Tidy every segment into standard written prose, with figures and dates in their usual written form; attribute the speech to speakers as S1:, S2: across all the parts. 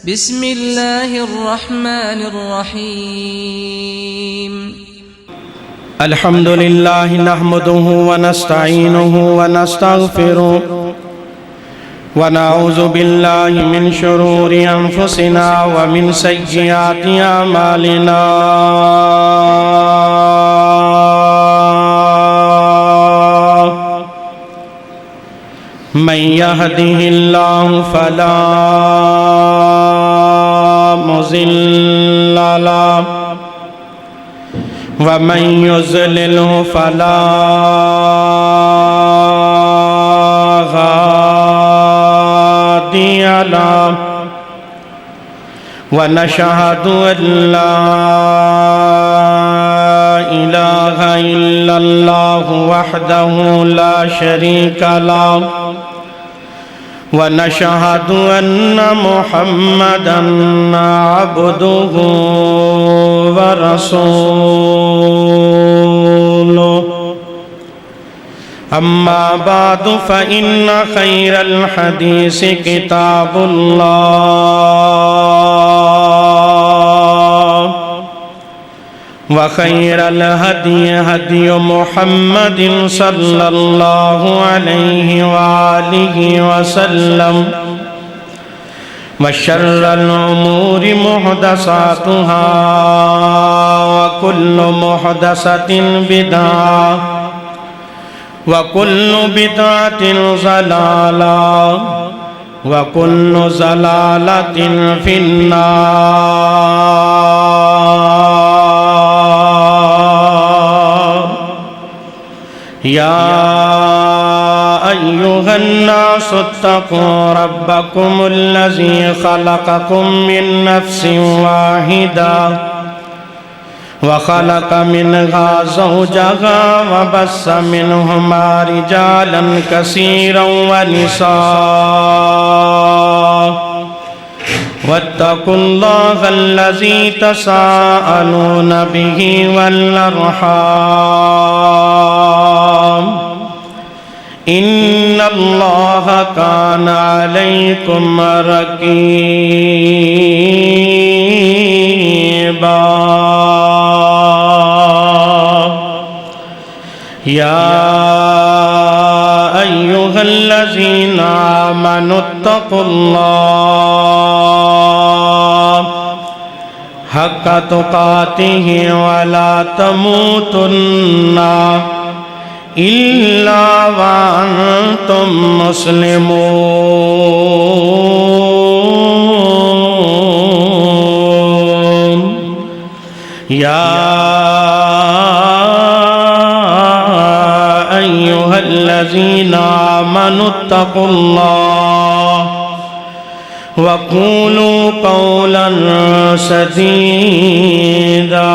S1: बिस्मिल्लाहिर्रहमानिर्रहीम।
S2: अल्हम्दुलिल्लाहि नहमदुहु व नस्तईनुहु व नस्तगफिरुहु व नऊज़ु बिल्लाहि मिन शुरूरि अनफुसिना व मिन सय्यिआति अमालिना। मन यहदिहिल्लाहु फला मुज़िल्ल लहु व मन युज़लिलहु फला हादिय लहु व नशहदु अल्ला इलाहा इल्लल्लाहु वहदहु ला शरीका लहु व नशहदु अन्ना मुहम्मदन अब्दुहु व रसूलुहु। अम्मा बादु फ़इन्न खैरल हदीस किताबुल्लाह व खैरल हदी हदी मुहम्मदिन सल्लल्लाहु अलैहि व आलिहि वसल्लम व शर्रल उमूरि मुहदसातुहा व कुल्लु मुहदसतिन बिदअह व कुल्लु बिदअतिन ज़लाला व कुल्लु ज़लालतिन फिन्नार। या अय्युहन्नासु इत्तक़ू रब्बकुमुल्लज़ी ख़लक़कुम मिन नफ़्सिन वाहिदा व ख़लक़ मिन्हा ज़ौजहा व बस्स मिन्हुमा रिजालन कसीरन व निसाअ वत्तक़ुल्लाहल्लज़ी तसाअलून बिही वल अर्हाम इन्नल्लाहा काना अलैकुम रक़ीबा। या अय्युहल्लज़ीना आमनुत्तक़ुल्लाह हक़्क़ तुक़ातिहि व ला तमूतुन्ना इल्ला व अंतुम मुस्लिमून। या अय्युहल्लज़ीना आमनुत्तक़ुल्लाह व क़ूलू क़ौलन सदीदा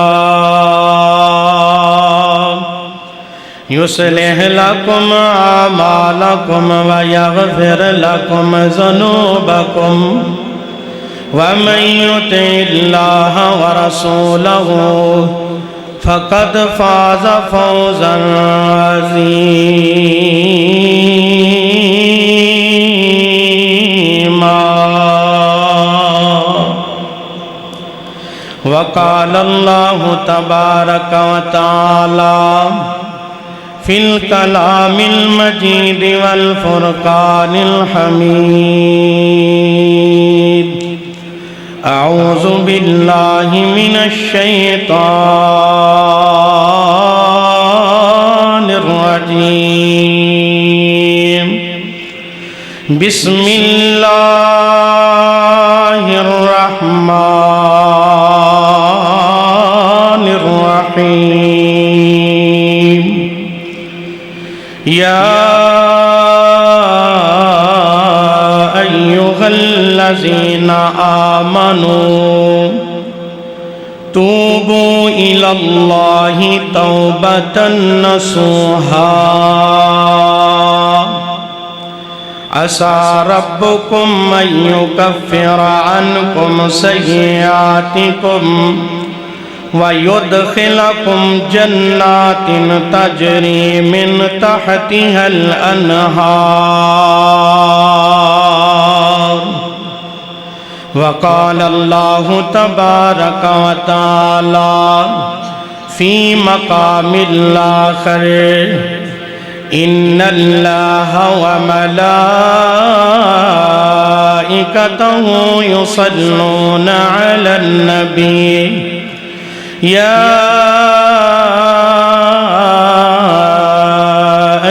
S2: युस्लिह लकुम आमालकुम व यग़फ़िर लकुम ज़ुनूबकुम व मन युतिइल्लाह व रसूलहु फ़क़द फ़ाज़ फ़ौज़न अज़ीमा। व क़ाल अल्लाहु तबारक व तआला फ़िल कलामिल मजीद वल फ़ुरक़ानिल हमीद। अऊज़ु बिल्लाहि मिनश शैतानिर रजीम। बिस्मिल्लाहिर रहमानिर रहीम। या अय्युहल्लज़ीना आमनू तूबू इलल्लाहि तौबतन नसूहा असा रब्बुकुम अन युकफ्फिर अन्कुम सय्यिआतिकुम व युदखिलकुम जन्नातिन तजरी मिन तहतिहल अन्हार वक़ाल अल्लाहु तबारक व तआला फ़ी मक़ामिल आख़िर इन्नल्लाहा व मलाइकतहु युसल्लूना अलन नबी या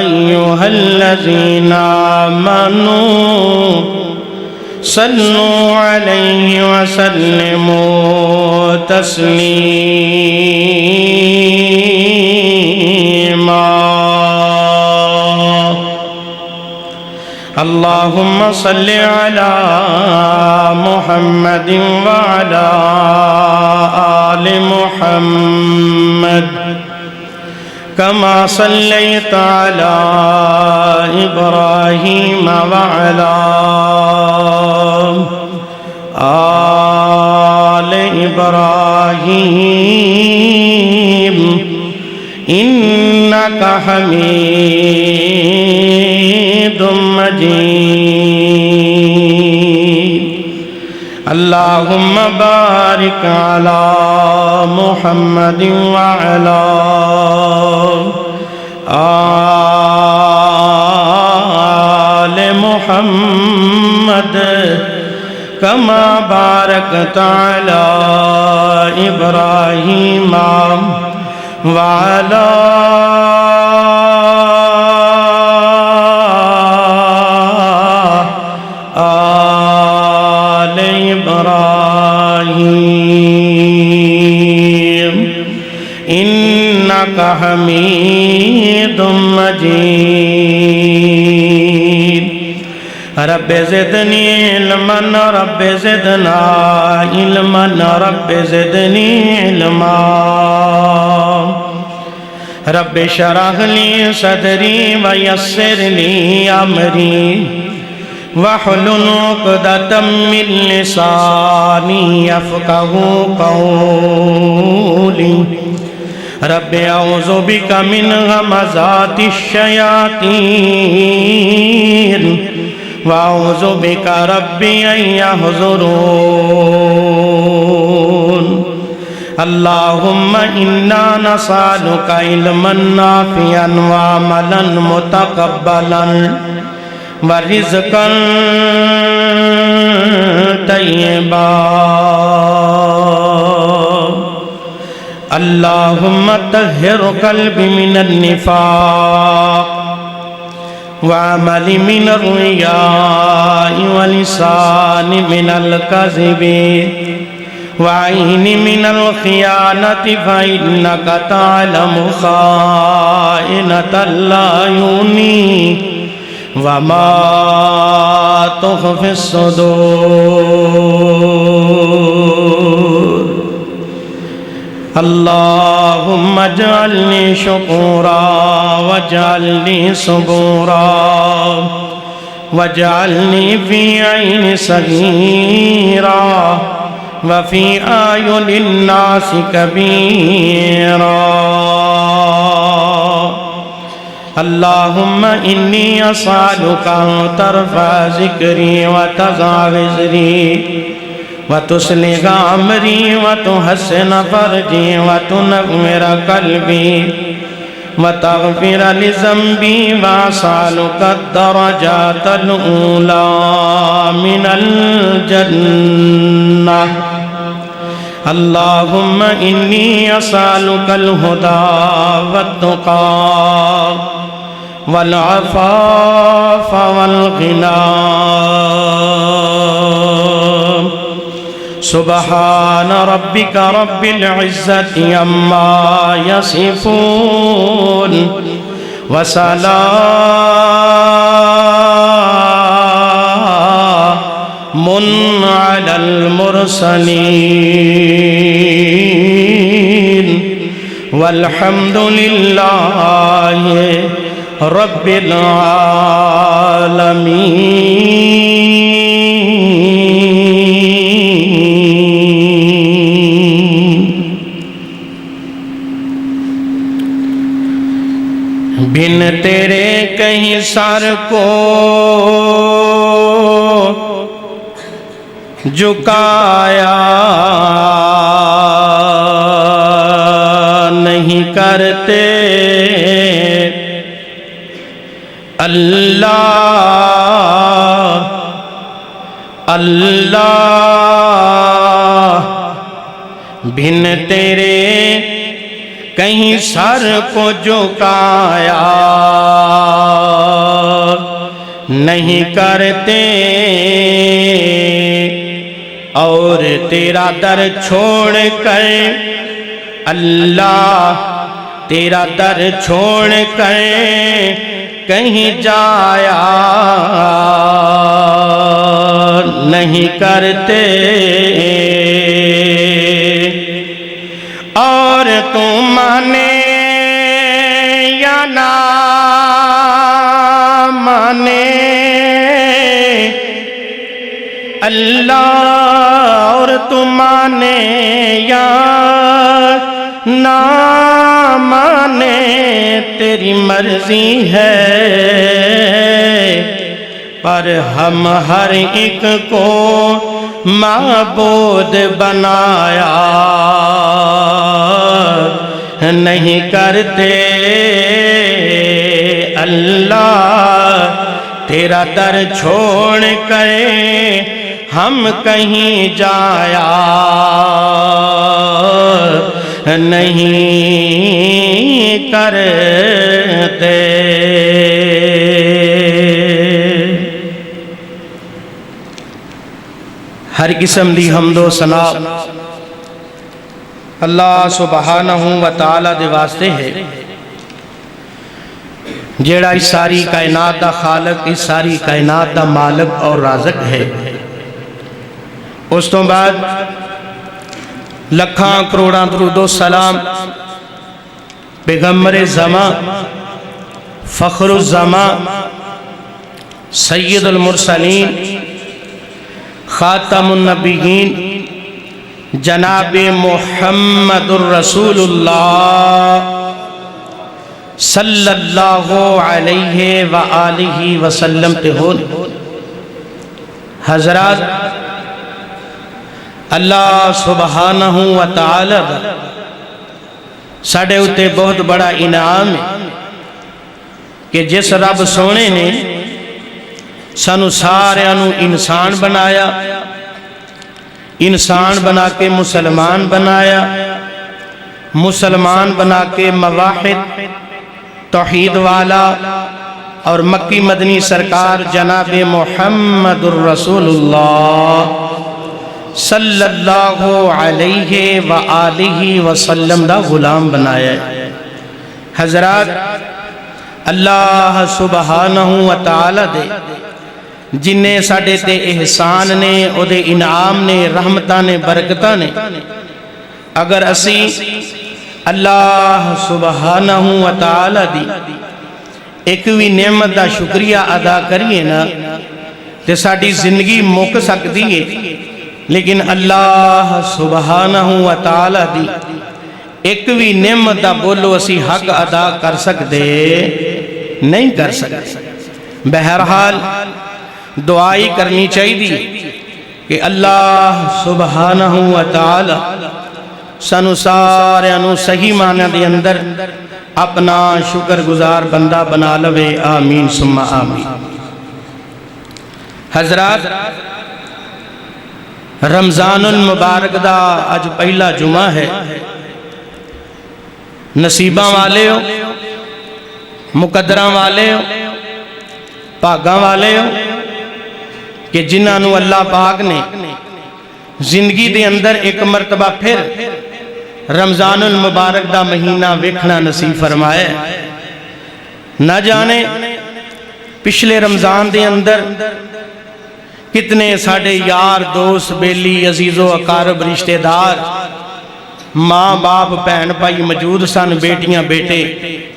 S2: अय्युहल्लज़ीना आमनू सल्लु अलैहि वसल्लिमू तस्लीमा। अल्लाहुम्मा सल्लि अला मुहम्मदिन व अला आलि मुहम्मद कमा सल्लैता अला इब्राहीम व अला आलि इब्राहीम इन्नका हमीदुम मजीद। अल्लाहुम्मा बारिक अला मुहम्मदिन व अला आलि मुहम्मद कमा बारकता अला इब्राहीम व अला आलि इब्राहीम इन्नका हमीदुम मजीद। रब्बे ज़िदनी इल्मन रब्बे ज़िदना इल्मन रब्बे ज़िदनी इल्मा। रब्बे शरह ली सदरी व यस्सिर ली अमरी वहलुल उक़दतम मिन लिसानी यफ़क़हू क़ौली। रब्बे औज़ु बिका मिन हमज़ातिश शयातीन वअऊज़ु बिका रब्बी अन यहज़ुरून। अल्लाहुम्मा इन्ना नसअलुका इल्मन नाफ़िअन व अमलन मुतक़ब्बलन व रिज़्क़न तय्यबा। अल्लाहुम्मा तह्हिर क़ल्बी मिनन निफ़ाक़ व अमली मिनर रियाइ व लिसानि मिनल कज़िबि व ऐनि मिनल ख़ियानति फ़इन्नका तअलमु ख़ाइनतल अयुनि व मा तुख़फ़िस सुदूर। अल्लाहुम्मा अजअलनी शुकूरा वजअलनी सबूरा वजअलनी फ़ी ऐनि सगीरा व फ़ी आयुनिन नासि कबीरा। अल्लाहुम्मा इन्नी असअलुका अन तरफ़अ ज़िक्री व तज़अ विज़री व तुस्लिह अमरी व तुहस्सिन फ़र्जी व तुनव्विर क़ल्बी व तग़फ़िर लिज़ंबी व असअलुका अद-दरजातल ऊला मिनल जन्नह। अल्लाहुम्मा इन्नी असअलुकल हुदा वत्तुक़ा वल अफ़ाफ़ वल ग़िना। सुब्हान रब्बिका रब्बिल इज़्ज़ति अम्मा यसिफ़ून व सलामुन अलल मुरसलीन वल्हम्दुलिल्लाहि रब्बिल आलमीन। बिन तेरे कहीं सर को झुकाया नहीं करते। अल्लाह अल्लाह बिन तेरे कहीं सर को झुकाया नहीं करते। और तेरा दर छोड़ कर अल्लाह तेरा दर छोड़ कर कहीं जाया नहीं करते। और तू माने या ना माने अल्लाह, और तू माने या ना माने तेरी मर्जी है। पर हम हर एक को माबूद बनाया नहीं करते। अल्लाह तेरा दर छोड़ कर हम कहीं जाया नहीं करते। हर किस्म दी हम्दो सना अल्लाह सुबहानहू व तआला दे वास्ते है, जेड़ा इस सारी कायनात दा खालक, इस सारी कायनात दा मालिक और राज़िक है। उस तो बाद लखां करोड़ां दरूदो सलाम पैगंबरे ज़मा, फ़ख्रुज़्ज़मा, सय्यदुल मुरसलीन, खातमुन नबिय्यीन जनाबे मुहम्मदुर रसूलुल्लाह सल्लल्लाहु अलैहि व आलिहि वसल्लम ते हो। हज़रात, अल्लाह सुबहानहू व तआला साडे उत्ते बहुत बड़ा इनाम है कि जिस रब सोने ने सानू सारियां नू इंसान बनाया, इंसान बना के मुसलमान बनाया, मुसलमान बना के मवाहिद तौहीद वाला और मक्की मदनी सरकार जनाबे मुहम्मदुर रसूलुल्लाह सल्लल्लाहु अलैहि व आलिहि वसल्लम दा गुलाम बनाया है। हज़रात, अल्लाह सुबहानहू व तआला दे जिन्ने साडे ते एहसान ने, ओदे इनाम ने, रहमतां ने, बरकतां ने, अगर असी अल्लाह सुबहानहू व तआला दी एक भी नेमत दा शुक्रिया अदा करिए ना ते साडी जिंदगी मुक सकती है। लेकिन अल्लाह सुबहानहू व तआला दी एक भी नेमत दा बोलो असी हक अदा कर सकते नहीं कर सकते। बहरहाल दुआ ही करनी चाहिए कि अल्लाह सुबहानहू व तआला सानू सारियां नू सही माना दे अंदर अपना शुक्रगुजार बंदा बना लवे। आमीन सुम्मा आमीन। हज़रात, रमज़ानुल मुबारक दा अज पहला जुमा है। नसीबा वाले हो, मुकद्दरा वाले हो, भागा वाले हो कि जिन्होंने अल्लाह पाक ने जिंदगी के अंदर एक मरतबा फिर रमज़ानुल मुबारक दा महीना वेखना नसीब फरमाया। न जाने पिछले रमज़ान के अंदर कितने साडे यार दोस्त बेली अजीज़ो अकारब रिश्तेदार माँ बाप भैन भाई मौजूद सन, बेटियां बेटे,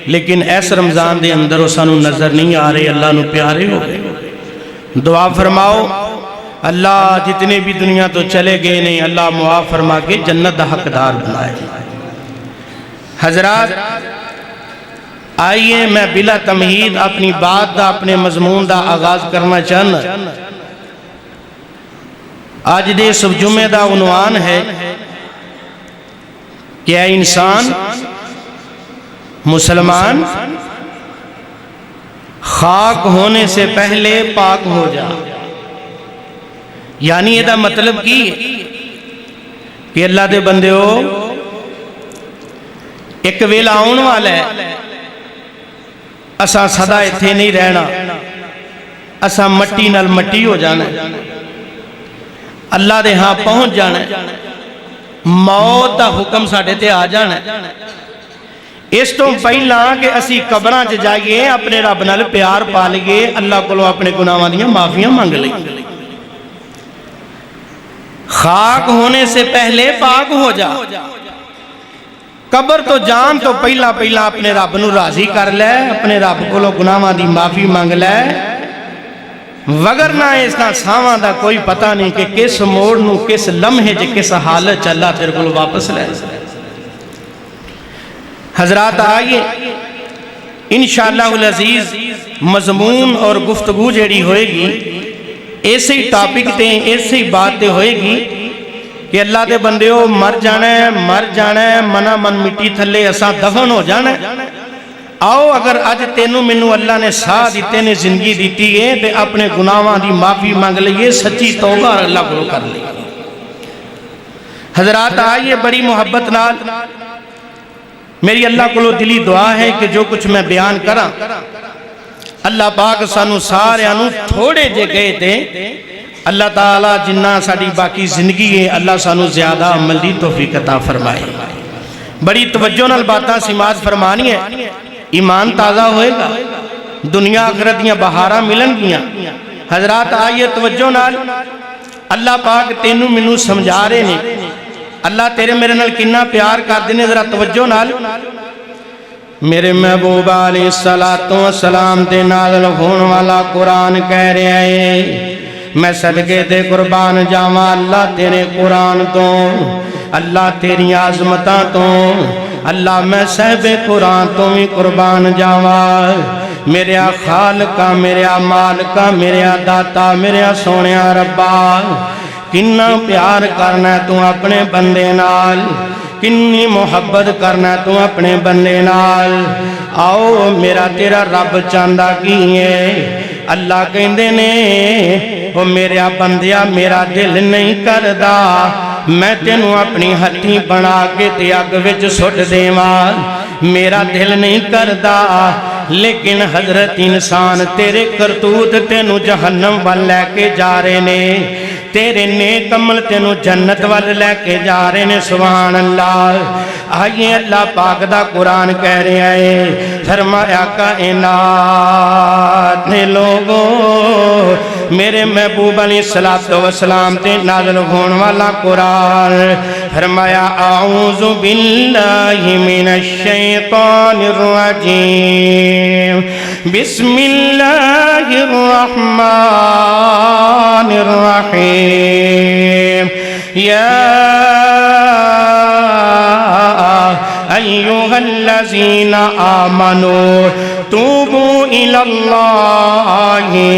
S2: लेकिन इस रमज़ान के अंदर वो सानू नज़र नहीं आ रहे। अल्लाह नू प्यारे हो गए। दुआ फरमाओ अल्लाह जितने भी दुनिया तो चले गए ने अल्लाह मुआफ़ फरमा के जन्नत का हकदार बनाए। हज़रात, आइए मैं बिला तमहीद अपनी बात का, अपने मजमून का आगाज करना चाहना। आज दे इस जुमे का उन्वान है कि ऐ इंसान मुसलमान खाक होने से पहले पाक हो जा। यानी ਇਹਦਾ मतलब की कि अल्लाह दे बंदेओ एक वेला आने वाला है, असा सदा इत्थे नहीं रहना, असा मट्टी नाल मट्टी हो जाना, अल्लाह दे हाँ पहुंच जाना, मौत का हुक्म साडे ते आ जाना। इस तो पहला कि असी कबरां च जाइए अपने रब नाल प्यार पा लईए, अल्लाह कोलों अपने गुनाहां दी माफियां मंग लईए। खाक होने से पहले पाक हो जा। कबर तो जान तो पहला पहला अपने रब नूं राजी कर लै, अपने रब कोलों गुनाहां दी माफी मंग लै, वगरना इसका सावां दा कोई पता नहीं कि किस मोड़ नूं किस लम्हे च किस हालत च अल्लाह तेरे कोल वापस लै। हजरात आइए इंशाअल्लाहुल अजीज मजमून और गुफ्तगू जेड़ी होएगी इसे टॉपिक ते इसे बात ते होएगी कि अल्लाह के बंदेओ मर जाना है, मना मन मिट्टी थले असा दफन हो जाना। आओ अगर अज तेनू मैनू अल्लाह ने साह दिते ने, जिंदगी दी है, तो अपने गुनाहां की माफी मंग लीए, सच्ची तौबा अल्लाह को कर ली। हजरात आइए बड़ी मुहब्बत नाल मेरी अल्लाह को दिली दुआ है कि जो कुछ मैं बयान करा अल्लाह पाक सानू सारियां नू थोड़े जे गए थे, अल्लाह ताला जिन्ना साडी बाकी जिंदगी है अल्लाह सानू ज्यादा अमल दी तौफीक अता फरमाए। बड़ी तवज्जो नाल बातां सिमात फरमानी है, ईमान ताज़ा होएगा, दुनिया आखिरत दियां बहारां मिलणगियां। हजरात आइए तवज्जो नाल, अल्लाह पाक तेनू मैनू समझा रहे ने, अल्लाह तेरे मेरे नाल किन्ना प्यार करदे ने, जरा तवज्जो नाल। मेरे महबूब अलैहिस्सलातु वस्सलाम दे नाज़िल होने वाला कुरान कह रहा है, मैं सदके ते कुर्बान जावा अल्लाह तेरे कुरान तो, अल्लाह तेरी आजमतां तो, अल्लाह मैं सहबे कुरान तो भी कुर्बान जावा। मेरे खालका, मेरे मालका, मेरे दाता, मेरे सोने रब्बा, किन्ना प्यार करना तू अपने बंदे नाल, किन्नी मोहब्बत करना तू अपने बंदे नाल। आओ मेरा तेरा रब चाहता की है, अल्लाह कहते ने वो मेरा बंदिया मेरा दिल नहीं करदा मैं तेनू अपनी हथी बना के ते अग विच सुट देवा, मेरा दिल नहीं करदा। लेकिन हजरत इंसान तेरे करतूत तेनू जहन्नम वाल लैके जा रहे ने, तेरे नेक अमल तेनू जन्नत वाल लैके जा रहे ने। सुभान अल्लाह। आइए अल्लाह पाक दा कुरान कह रहा है, फरमाया कायनात ने लोगो मेरे महबूब अलैहिस्सलातु वस्सलाम ते नाज़िल होने वाला कुरान, फरमाया आऊज़ु बिल्लाहि मिनश शैतानिर रजीम, बिस्मिल्लाहिर रहमानिर रहीम। या अय्युहल्लज़ीना आमनू तूबू इलल्लाहि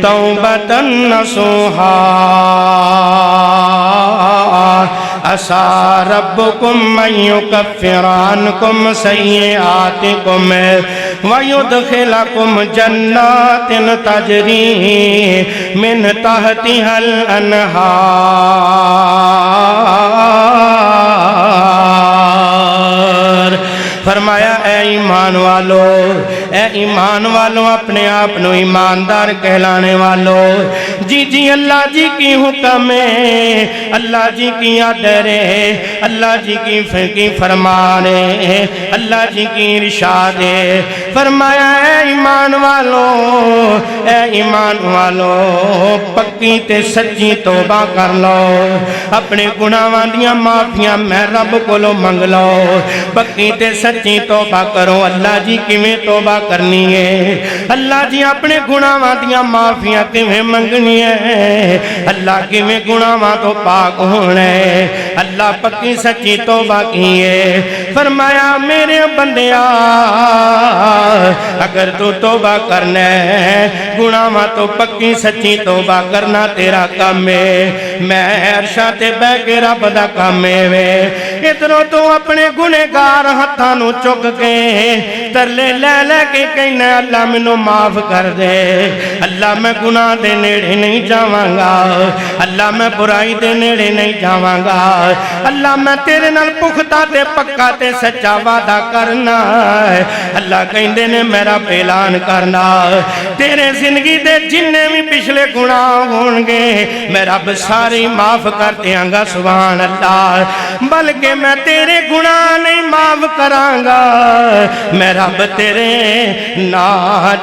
S2: तौबतन नसूहा, असा रब्बुकुम युकफ्फिर अन्कुम सय्यिआतिकुम व युदखिलकुम जन्नातिन तजरी मिन तहतिहल अनहार। फरमाया ए ईमान वालो, ए ईमान वालों अपने आप को ईमानदार कहलाने वालों, जी जी अल्लाह जी की हुक्म है, अल्लाह जी की आदर है, अल्लाह जी की फरमान है, अल्लाह जी की इरशाद है। फरमाया ए ईमान वालों, ए ईमान वालों पक्की ते सच्ची तौबा कर लो, अपने गुनाहां दियां माफियां मैं रब कोलों मंग लो, पक्की ते सच्ची तौबा करो। अल्लाह जी किवें तौबा करनी है, अल्लाह जी अपने गुनाहां दियां माफियां किवें मंगनी है, अल्लाह किवें गुनाहां तो पाक होना है। अल्लाह पक्की सच्ची तौबा की है। फरमाया मेरे बंदिया अगर तू तौबा करना है गुनाहां तो पक्की सच्ची तौबा करना तेरा काम है। मैं अरशा ते बह के रब दा काम है। इधरों तू अपने गुनेगार हत्थां नूं चुक के तरले लै लै के कहना अल्लाह मैनू माफ कर दे, अल्लाह मैं गुनाह दे नेड़े नहीं जावांगा, अल्लाह मैं बुराई दे नेड़े नहीं जावांगा, अल्लाह मैं तेरे नाल पुख्ता ते पक्का ते सच्चा वादा करना। अल्लाह कहंदे ने मेरा ऐलान करना तेरे जिंदगी दे जिन्ने भी पिछले गुनाह होणगे मैं रब सारे माफ कर देंगा। सुभान अल्लाह। बल्कि मैं तेरे गुनाह नहीं माफ करांगा, मैं रब तेरे ना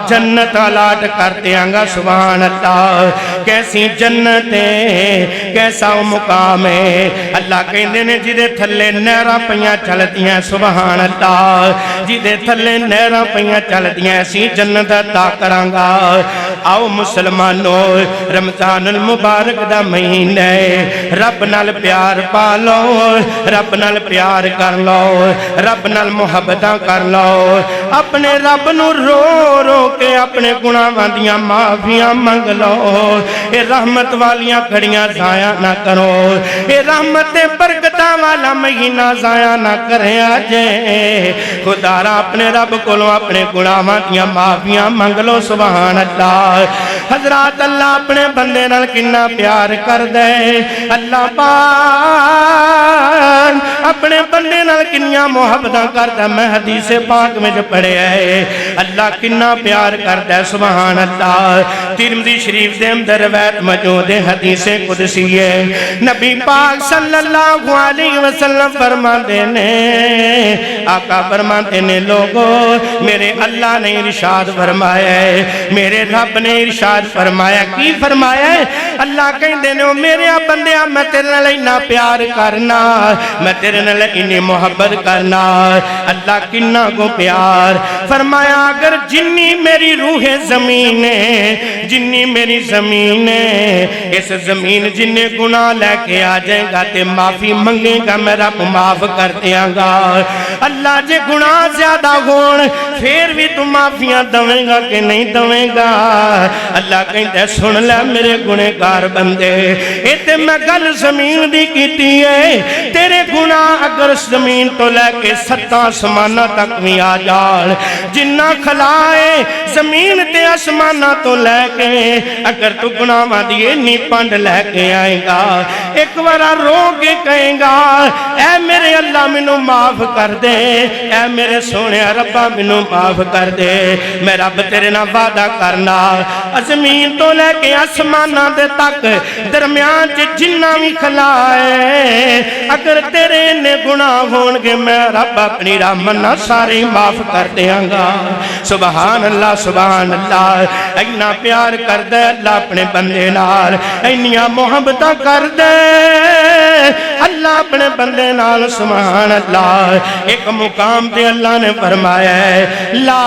S2: जन्नत अलाट कर देंगा। सुभान अल्लाह। कैसी जन्नत है, कैसा मुकाम है। अल्लाह कहंदे ने जिदे थल्ले नहरां पईयां चलदियां, सुभान अल्लाह, जिदे थल्ले नहरां पईयां चलदियां ऐसी जन्नत अता करांगा। आओ मुसलमानों रमजानुल मुबारक दा महीना है, रब नाल प्यार पा लो, रब नाल प्यार कर लो, रब नाल मुहब्बतां कर लो। अपने रब नू रो रो के अपने गुनाहां दियां माफियां मंग लो। ये रहमत वालियां घड़ियां जाया ना करो, ये रहमत ते बरकतां वाला महीना जाया ना करें जे। खुदारा अपने रब कोलों अपने गुनाहां दियां माफियां मंग लो। सुभान अल्लाह। हजरात अल्लाह अपने बंदे नाल किन्ना प्यार कर दे। अल्लाह पाक अपने बंदे नाल किन्नियां मुहब्बतां करदा। मैं हदीस पाक में पढ़िया है अल्लाह किन्ना प्यार करदा है। सुभान अल्लाह। तिरमिज़ी शरीफ दे अंदर रवायत मौजूद है, हदीस कुदसी है। नबी पाक सल्लल्लाहु अलैहि वसल्लम फरमाते ने, आका फरमाते ने लोगों मेरे अल्लाह ने इरशाद फरमाया है, मेरे रब ने इरशाद फरमाया। की फरमाया है? अल्लाह कहते ने मेरे बंदिया मैं तेरे नाल इन्ना प्यार करना, मैं तेरे नाल इन्नी मोहब्बत करना। अल्लाह किन्ना को प्यार फरमाया अगर जिन्नी मेरी रूह जमीन है, जिन्नी मेरी जमीन है, इस जमीन जिन्ने गुनाह लेके आ जाएगा ते माफी मंगेगा मैं रब माफ कर देंगा। अल्लाह जे गुनाह ज्यादा होण फिर भी तू माफियां दवेगा कि नहीं दवेगा? अल्लाह कहता सुन ले मेरे गुनेगार बंदे, इते मैं गल जमीन दी कीती है। तेरे गुनाह अगर जमीन तो लैके 7 आसमाना तक भी आ जान, जिन्ना खलाए जमीन ते आसमाना तो लैके अगर तू गुनाहां दी इन्नी पंड लैके आएगा, एक बार रो के कहेगा ऐ मेरे अल्लाह मैनू माफ कर दे, ऐ मेरे सोने रब्बा मैनू माफ कर दे। मैं रब तेरे नाल वादा करना जमीन तो लैके आसमाना दे तक दरम्यान च जिन्ना भी खलाए अगर तेरे ने गुनाह होणगे मैं रब अपनी रहमत नाल सारे माफ कर देंगा। सुभान अल्लाह सुभान अल्लाह। इन्ना प्यार करदा अल्लाह अपने बंदे नाल, इन्नियां मोहब्बतां करदा अल्लाह अपने बंदे नाल। सुभान अल्लाह। एक मुकाम ते अल्लाह ने फरमाया है ला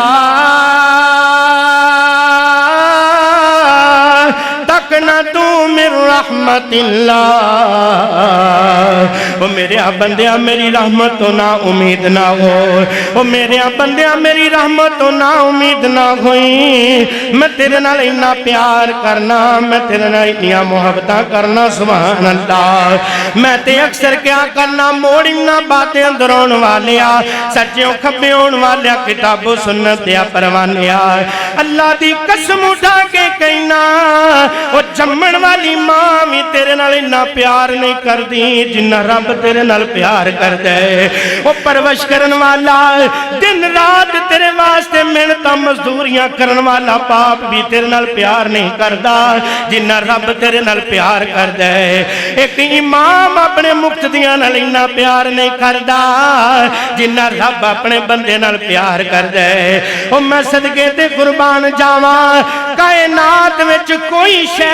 S2: तकना तू मिर रहमतिल्लाह। ओ मेरे बंदिया मेरी रहमत तो ना उम्मीद ना हो, ओ मेरे बंदिया मेरी रहमत तो ना उम्मीद ना होई। मैं तेरे नाल इन्ना प्यार करना, मैं तेरे नाल इन्नियां मुहब्बतां करना। सुभान अल्लाह। मैं ते अक्सर क्या करना मोड़ इन्ना बातें अंदर आने वाले सच्चों खब्बे आने वाले किताबों सुन्नत दिया परवाने अल्लाह दी कसम उठा के कहना ओ जम्मण वाली मां भी तेरे नाल इन्ना प्यार नहीं करदी जिन्ना रब तेरे नाल प्यार करदा है। ओ परवश करन वाला दिन रात तेरे वास्ते मेहनत मजदूरियां करन वाला पाप भी तेरे नाल प्यार नहीं करदा जिन्ना रब तेरे नाल प्यार करदा है। एक इमाम अपने मुक्तदियां नाल इन्ना प्यार नहीं करदा जिन्ना रब अपने बंदे नाल प्यार करदा है। ओ मैं सदके ते कुर्बान जावां कायनात विच कोई शै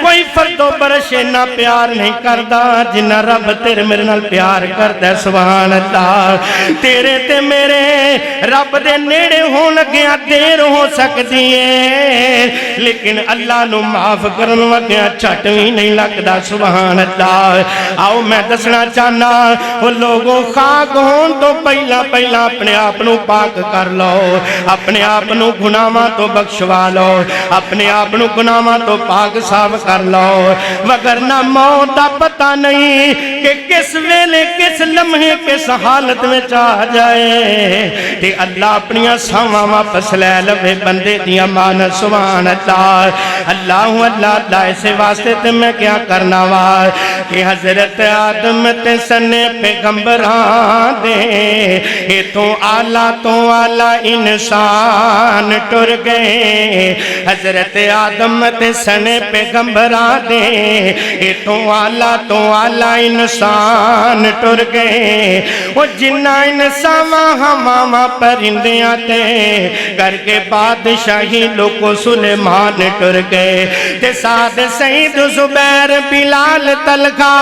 S2: कोई फर्दो बरश इन्ना प्यार नहीं करता जिन्ना रब तेरे मेरे नाल प्यार करदा। सुभान अल्लाह। तेरे ते मेरे रब दे नेड़े होण लग्या देर हो सकती है, लेकिन अल्लाह नू माफ करन लग्या झट भी नहीं लगदा। सुभान अल्लाह। आओ मैं दसना चाहना वो लोगों खाक होण तो पहला पहला अपने आप नू पाक कर लो, अपने आप नू गुनाहां तो बख्शवा लो, अपने आप नू गुनाहां तो पाक साफ कर लो, वगरना मौत दा पता नहीं कि किस वेले किस लम्हे किस हालत में आ जाए ते अल्लाह अपनी सावां वापस लै लवे बंदे दियां मान। सुभान अल्लाह। अल्लाह अल्लाह अल्लाह। इस वास्ते ते मैं क्या करना वा कि हजरत आदम ते सने पैगंबरां दे ए तो आला इंसान टुर गए। हजरत आदम ते सने पैगंबरां दे ए तो आला इंसान टुर गए। वो जिन्ना इंसावां हवावां परिंदियां ते करके बादशाही लोको सुलेमान टुर गए ते साद सईद जुबैर बिलाल तलखा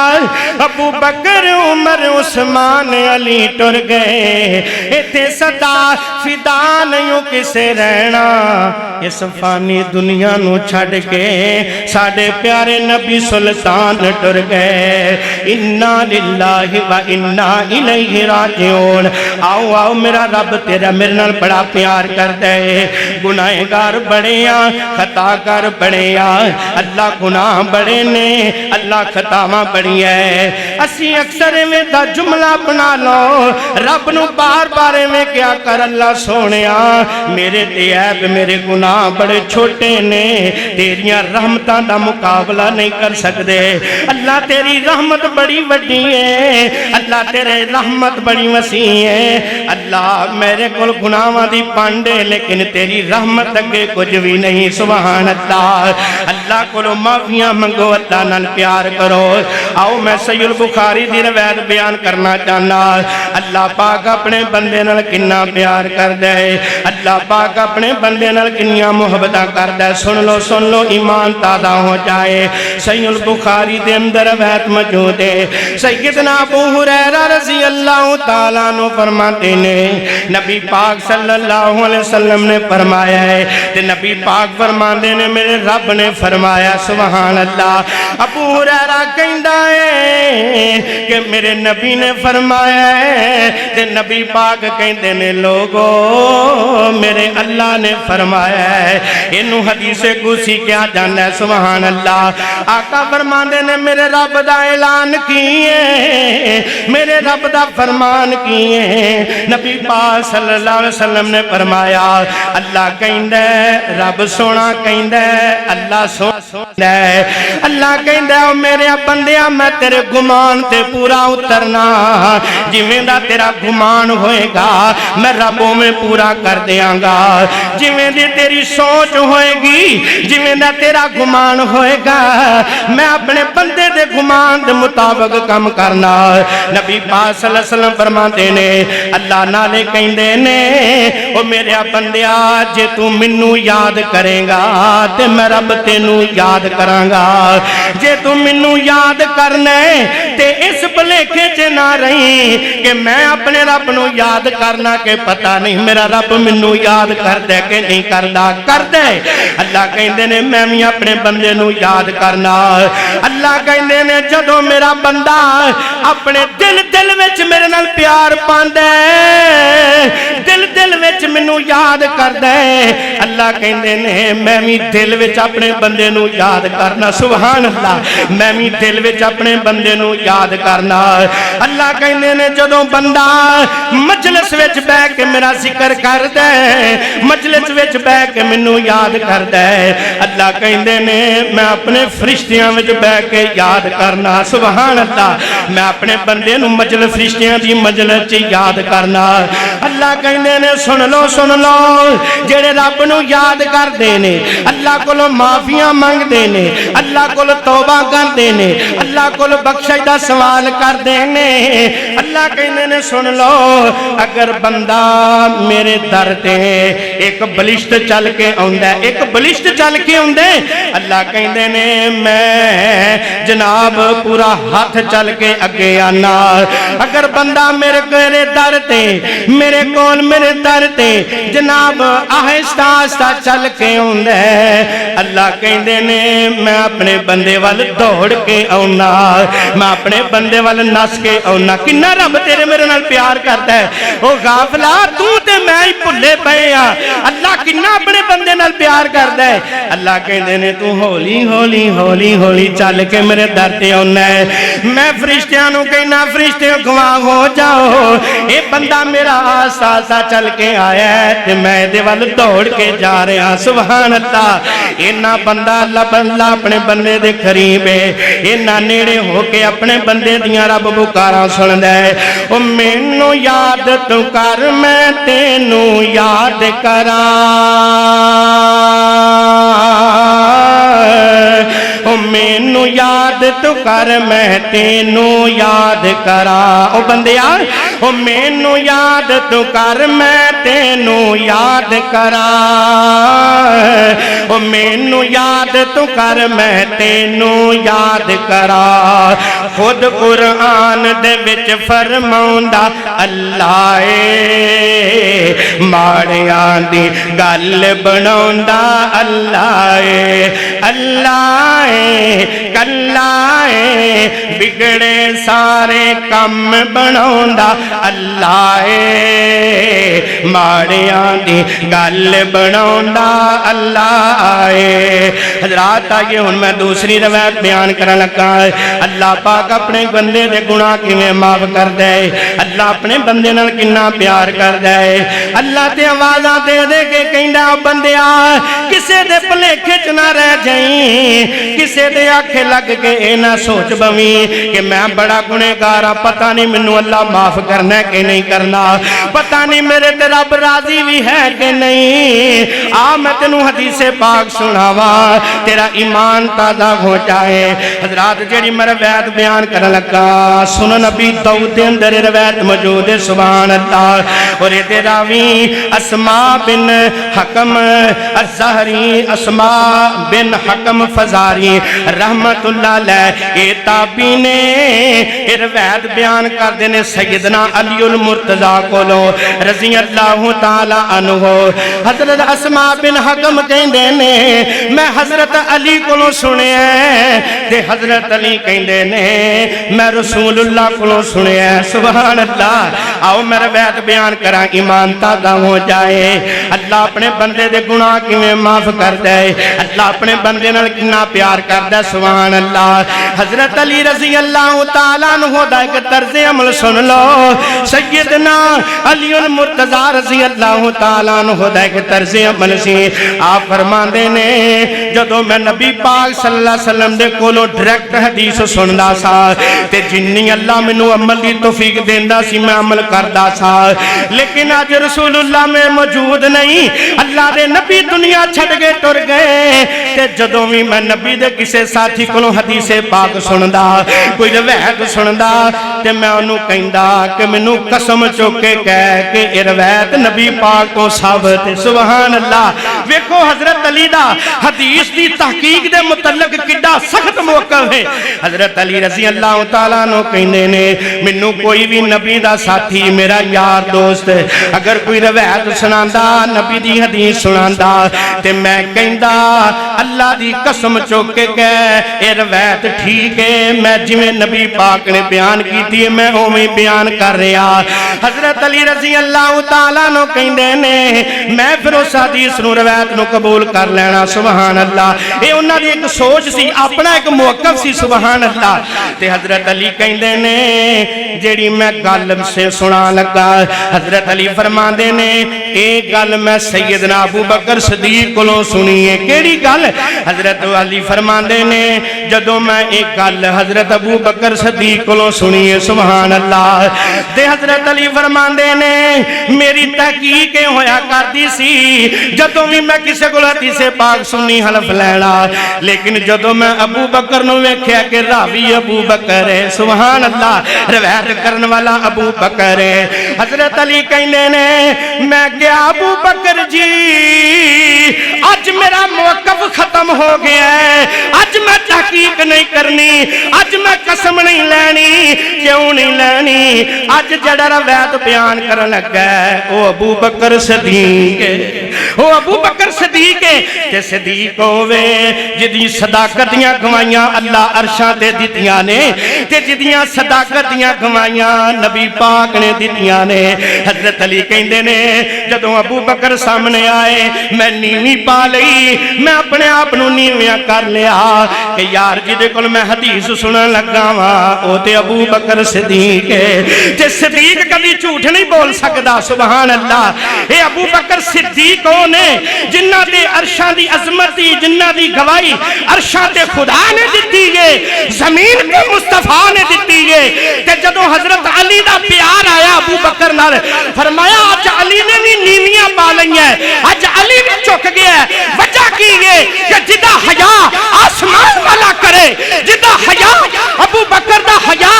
S2: अबू बकर उमर उस्मान अली टुर गए। इत्थे सदा फिदा नहीं किसे रहना इस फानी दुनिया नू छड़ के साडे प्यारे नबी सुल्तान टुर गए। इन्ना लिल्लाहि व इन्ना इलैहि राजिऊन। आओ आओ मेरा रब तेरा मेरे नाल बड़ा प्यार करदा है। गुनाहगार बड़े आ, खताकार बड़े आ, अल्लाह गुनाह बड़े ने, अल्लाह खतावां बड़ी है। असी अक्सर इवें दा जुमला बना लो, रब नू बार बार इवें क्या कर अल्लाह सोहणिया मेरे ते ऐब मेरे गुनाह बड़े छोटे ने, तेरियां रहमतां दा मुकाबला नहीं कर सकदे। अल्लाह तेरी रहमत बड़ी वड्डी है, अल्लाह तेरे रहमत बड़ी वसी है। अल्लाह मेरे कोल गुनाहां दी पंड है लेकिन तेरी रहमत अगे कुछ भी नहीं। सुभान अल्लाह। अल्लाह कोलों माफियां मंगो, अल्लाह नाल प्यार करो। आओ मैं सहीह बुखारी दी रवायत बयान करना चाहना। अल्लाह पाक अपने बंदे नाल किन्ना प्यार करदा है, अल्लाह पाक अपने बंदे नाल किन्नियां मुहब्बतां करदा है। सुन लो ईमान ताज़ा हो जाए। सहीह बुखारी दे अंदर रवायत मौजूद है। सैयदना अबू हुरैरा रज़ी अल्लाह तआला अन्हु फरमाते ने नबी पाक सल्लल्लाहु अलैहि वसल्लम ने फरमाया है ते नबी पाक फरमाते ने मेरे रब ने फरमाया। सुभान अल्लाह। अबू हुरैरा कहंदा है कि मेरे नबी ने फरमाया है ते नबी पाक कहंदे ने लोगो मेरे अल्लाह ने फरमाया है। इनू हदीसे कुसी क्या जाना है। सुभान अल्लाह। आका फरमाते ने मेरे रब दा ऐलान किए, मेरे रब दा फरमान किए। नबी पाक सल्लल्लाहु अलैहि वसल्लम ने फरमाया अल्लाह कहंदा रब सोना कहंदा अल्लाह सोना अल्लाह कहंदा मेरे बंदिया मैं तेरे गुमान ते पूरा उतरना, जिवें दा तेरा गुमान होएगा मैं रबों में पूरा कर देंगा। जिवें दी तेरी सोच होएगी, जिवें दा तेरा गुमान होएगा मैं अपने बंदे दे गुमान दे मुताबिक काम करना। नबी पाक सल्लल्लाहु अलैहि वसल्लम फरमाते ने अल्लाह नाले कहंदे ने ओ मेरे बंदिया जे तू मैनू याद करेगा ते मैं रब तेनू याद करांगा। जे तू मैनू याद करना ते इस भुलेखे च ना रही कि मैं अपने रब नू याद करना के पता नहीं मेरा रब मैनू याद करदा कि नहीं करदा। करदा अल्लाह कहंदे ने मैं भी अपने बंदे नू याद करना। अल्लाह कहंदे ने जदों मेरा बंदा अपने दिल दिल विच मेरे नाल प्यार पांदा है, दिल दिल विच मैनू याद करदा है, अल्लाह कहंदे ने मैं भी दिल विच अपने बंदे नू याद करना। सुभान अल्लाह। मैं भी दिल विच अपने बंदे नू याद करना। अल्लाह कहंदे ने जदों बंदा मजलिस विच बैठ के मेरा जिक्र करदा है, मजलिस विच बैठ के मैनू याद करदा है, अल्लाह कहंदे ने मैं अपने फरिश्तियां विच बैठ के याद करना। सुभान अल्लाह। मैं अपने बंदे नू मजलिस फरिश्तियां दी मजलिस च याद करना। अल्लाह कहंदे ने सुन सुन लो, जेड़े रब नू याद करते ने, अल्लाह कोलों माफियां मंगते ने, अल्लाह कोलों तौबा करते ने, अल्लाह कोलों बख्शिश दा सवाल करते ने, अल्लाह कहते ने सुन लो, अगर बंदा मेरे दर ते एक बलिष्ठ चल के आउंदा, एक बलिष्ठ चल के आउंदे, अल्लाह कहते ने मैं जनाब पूरा हाथ चल के अगे आना। अगर बंदा मेरे दर ते मेरे कोल मेरे दर ते जनाब आहिस्ता आहिस्ता चल के आउंदा, अल्लाह कहते ने मैं अपने बंदे वाल दौड़ के आउना, मैं अपने बंदे वाल नस के आउना। किन्ना रब तेरे मेरे नाल प्यार करता है, ओ गाफला तू ते मैं ही भुले पे आ। अल्लाह किन्ना अपने बंदे नाल प्यार करता है। अल्लाह कहते ने तू हौली हौली हौली हौली चल के मेरे दर ते आउना है। मैं फरिश्तियां नू कहना फरिश्ते गवाह हो जाओ, ये बंदा मेरा आस्ता आस्ता चल के आया है ते मैं दे वाल दौड़ के जा रहा। सुभान अल्लाह। इन्ना बंदा अल्लाह अपने बंदे दे करीब है, इन्ना नेड़े होके अपने बंदे दियां रब पुकारां सुनदा है। ओ मैनू याद तू कर मैं तेनू याद करा, ओ मैनू याद तू कर मैं तेनू याद करा। ओ बंदिया ओ मैनू याद तू कर मैं तेनू याद करा, ओ मैनू याद तू कर मैं तेनू याद करा। खुद कुरान दे विच फरमाउंदा अल्लाह ए, माड़ियां दी गल बनाउंदा अल्लाह ए, अल्लाह ए, कल्ला ए, बिगड़े सारे कम बनाउंदा अल्लाह ए, माड़ियां दी गल बनाउंदा अल्लाह ए। हज़रात आइए हुण मैं दूसरी रवायत बयान करन लगा। अल्लाह पाक अपने बंदे दे गुनाह किवें माफ करदा है, अल्लाह अपने बंदे नाल किन्ना प्यार करदा है। अल्लाह ते आवाज़ां दे दे के कहंदा बंदिया किसे दे भुलेखे च ना रह जाई, किसे दे आखे लग के ए ना सोच बवी कि मैं बड़ा गुनहगार आ, पता नहीं मैनू अल्लाह माफ करना है कि नहीं करना, पता नहीं मेरे ते रब राजी भी है कि नहीं। आ मैं तेनू हदीसे पाक सुनावा तेरा ईमान ताज़ा हो जाए। हज़रात जेड़ी मैं रवायत बयान करन लगा, सुनन नबी दाऊद दे अंदर रवायत मौजूद है। सुभान अल्लाह। और ये रावी अस्मा बिन हकम अज़हरी, अस्मा बिन हकम फजारी रहमतुल्लाह अलैह, ए ताबी ने रवायत बयान करते ने सैयदना अलीउल मुर्तज़ा कोलों रज़ी अल्लाह ताला अन्हु। हज़रत अस्मा बिन हकम कहंदे ने मैं हज़रत अली कोलों सुनिया ते हज़रत अली कहंदे ने मैं रसूलुल्लाह कोलों सुनिया। सुभान अल्लाह। आओ मैं रवायत बयान करा, ईमान ताज़ा हो जाए। अल्लाह अपने बंदे दे गुनाह किवें माफ करदा है, अल्लाह अपने बंदे नाल किन्ना प्यार करदा। सुभान अल्लाह। हज़रत अली रज़ी अल्लाह ताला अन्हु दा एक तर्ज़े अमल सुन लो। सैयदना अलीउल मुर्तज़ा रज़ी अल्लाह ताला अन्हु दा एक तर्ज़े अमल सी। आप फरमांदे ने जदों मैं नबी पाक सल्लल्लाहु अलैहि वसल्लम दे कोलों डायरेक्ट हदीस सुनदा सा ते जिन्नी अल्लाह मैनू अमल दी तौफीक देंदा सी मैं अमल करदा सा, लेकिन अज रसूलुल्लाह में मौजूद नहीं, अल्लाह दे नबी दुनिया छड़ के टुर गए। ते जदों भी मैं नबी दे किसे साथी कोलों हदीसे पाक सुनदा, कोई रवायत सुनदा ते मैं उन्होंने कहंदा कि मैनू कसम चुक के कह के ये रवायत नबी पाक तो साबित है। सुभान अल्लाह। वेखो हज़रत अली दा हदीस दी तहकीक दे मुतल्लक किड्डा सख्त मौक़िफ़ है। हज़रत अली रज़ी अल्लाह ताला अन्हु कहंदे ने मैनू कोई भी नबी दा साथी मेरा यार दोस्त अगर कोई रवायत सुनांदा नबी दी हदीस सुनांदा ते मैं कहंदा अल्लाह दी कसम चुक के कह ये रवायत ठीक है, मैं जिवें नबी पाक ने बयान की है मैं उवें बयान कर रहा। हज़रत अली रज़ी अल्लाह ताला अन्हु कहंदे ने मैं फिर उस हदीस नूं रवायत नूं कबूल कर लेना। सुभान अल्लाह। ये उन्हां दी एक सोच सी, अपना एक मौक़िफ़ सी। सुभान अल्लाह। ते हज़रत अली कहंदे ने जेड़ी मैं गल से सुना लगा, हज़रत अली फरमांदे ने एक गल मैं सैयदना अबू बकर सदीक कोलों सुनी है। केड़ी गल? हज़रत अली फरमांदे ने जदों मैं एक गल हज़रत अबू बकर सदीक कोलों सुनी है। सुभान अल्लाह। ते हज़रत अली फरमांदे ने मेरी तहकीक की के होया करदी सी जदों भी मैं किसी को हदीस पाक सुननी हलफ लैना, लेकिन जदों मैं अबू बकर नूं वेख्या कि रावी अबू बकर है, सुभान अल्लाह, रवायत करने वाला अबू बकर है। हजरत अली कहने ने मैं क्या अबू बकर जी अज मेरा मौकफ खत्म हो गया है, अज मैं तहकीक नहीं करनी, अज मैं कसम नहीं लैनी। क्यों नहीं लैनी? अज जड़ा रवायत बयान करन लगा है वो अबू बकर सदीक है, वो अबू बकर सदीक है। ते सदीक होवे जिदी सदाकत दियां गवाइयां अल्लाह अरशां ते दित्तियां ने, ते जिदियां सदाकत दियां गवाइयां नबी पाक ने दित्तियां ने। हजरत अली कहंदे ने जदों अबू बकर सामने आए मैं नीवी पा लई, मैं अपने आप नूं नीवियां कर लिया कि यार जिदे कोल मैं हदीस सुनन लगा वा ओ ते अबू बकर सदीक है, ते सदीक कभी झूठ नहीं बोल सकदा। सुभान अल्लाह। ये अबू बकर सिद्दीक ने जिन्हां दे अरशां दी अजमत दी, जिन्हां दी गवाही अरशां ते खुदा ने दित्ती है, जमीन ते मुस्तफा ने दित्ती है। ते जदों हजरत अली दा प्यार आया अबू बकर नाल, फरमाया अज अली ने भी नीवियां पा लईयां, अज अली भी झुक गया। वजह की है कि जिदा हया आसमान वाला करे, जिदा हया अबू बकर दा हया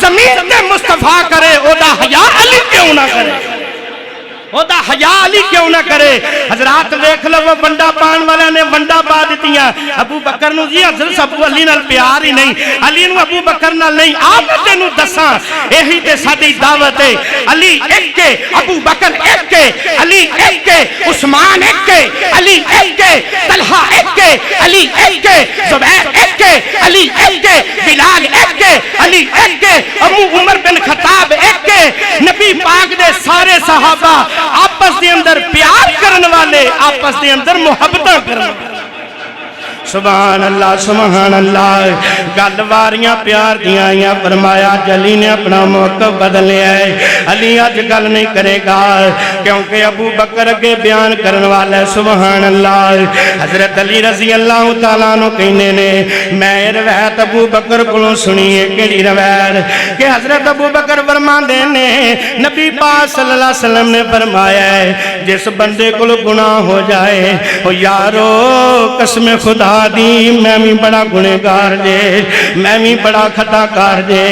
S2: जमीन ते मुस्तफा करे, ओदा हया अली क्यों ना करे, ओदा हया अली क्यों ना करे। हजरात देख लो वंडा पान वाले ने वंडा पा दित्तियां अबू बकर नूं जी। हजरत अबू अली नाल प्यार ही नहीं, अली नूं अबू बकर नाल नहीं। आप तेनू दसां यही ते साडी दावत है। अली एक है, अबू बकर एक है, अली एक है, उस्मान एक है, अली एक है, तलहा एक है, अली एक है, जुबैर एक है, अली एक है, बिलाल एक है, अली एक है, अबू उमर बिन खत्ताब एक है। नबी पाक दे सारे सहाबा आपस के अंदर प्यार करने वाले, आपस के अंदर मुहब्बत करने वाले। सुभान अल्लाह, सुभान अल्लाह। गल वारियां प्यार दियां आईयां, फरमाया अली ने अपना मौकफ बदल लिया है। अली अज गल नहीं करेगा क्योंकि अबू बकर अगे बयान करने वाला है। सुभान अल्लाह। हजरत अली रजी अल्लाह तआला अन्हु कहने ने मैं रवायत अबू बकर कोलों सुनी है। केड़ी रवायत? कि हजरत अबू बकर फरमांदे ने नबी पाक सल्लल्लाहु अलैहि वसल्लम ने फरमाया है जिस बंदे कोल गुनाह हो जाए ओ यारो कसम खुदा दी मैं भी बड़ा गुनेगार जे, मैं भी बड़ा खताकार जे।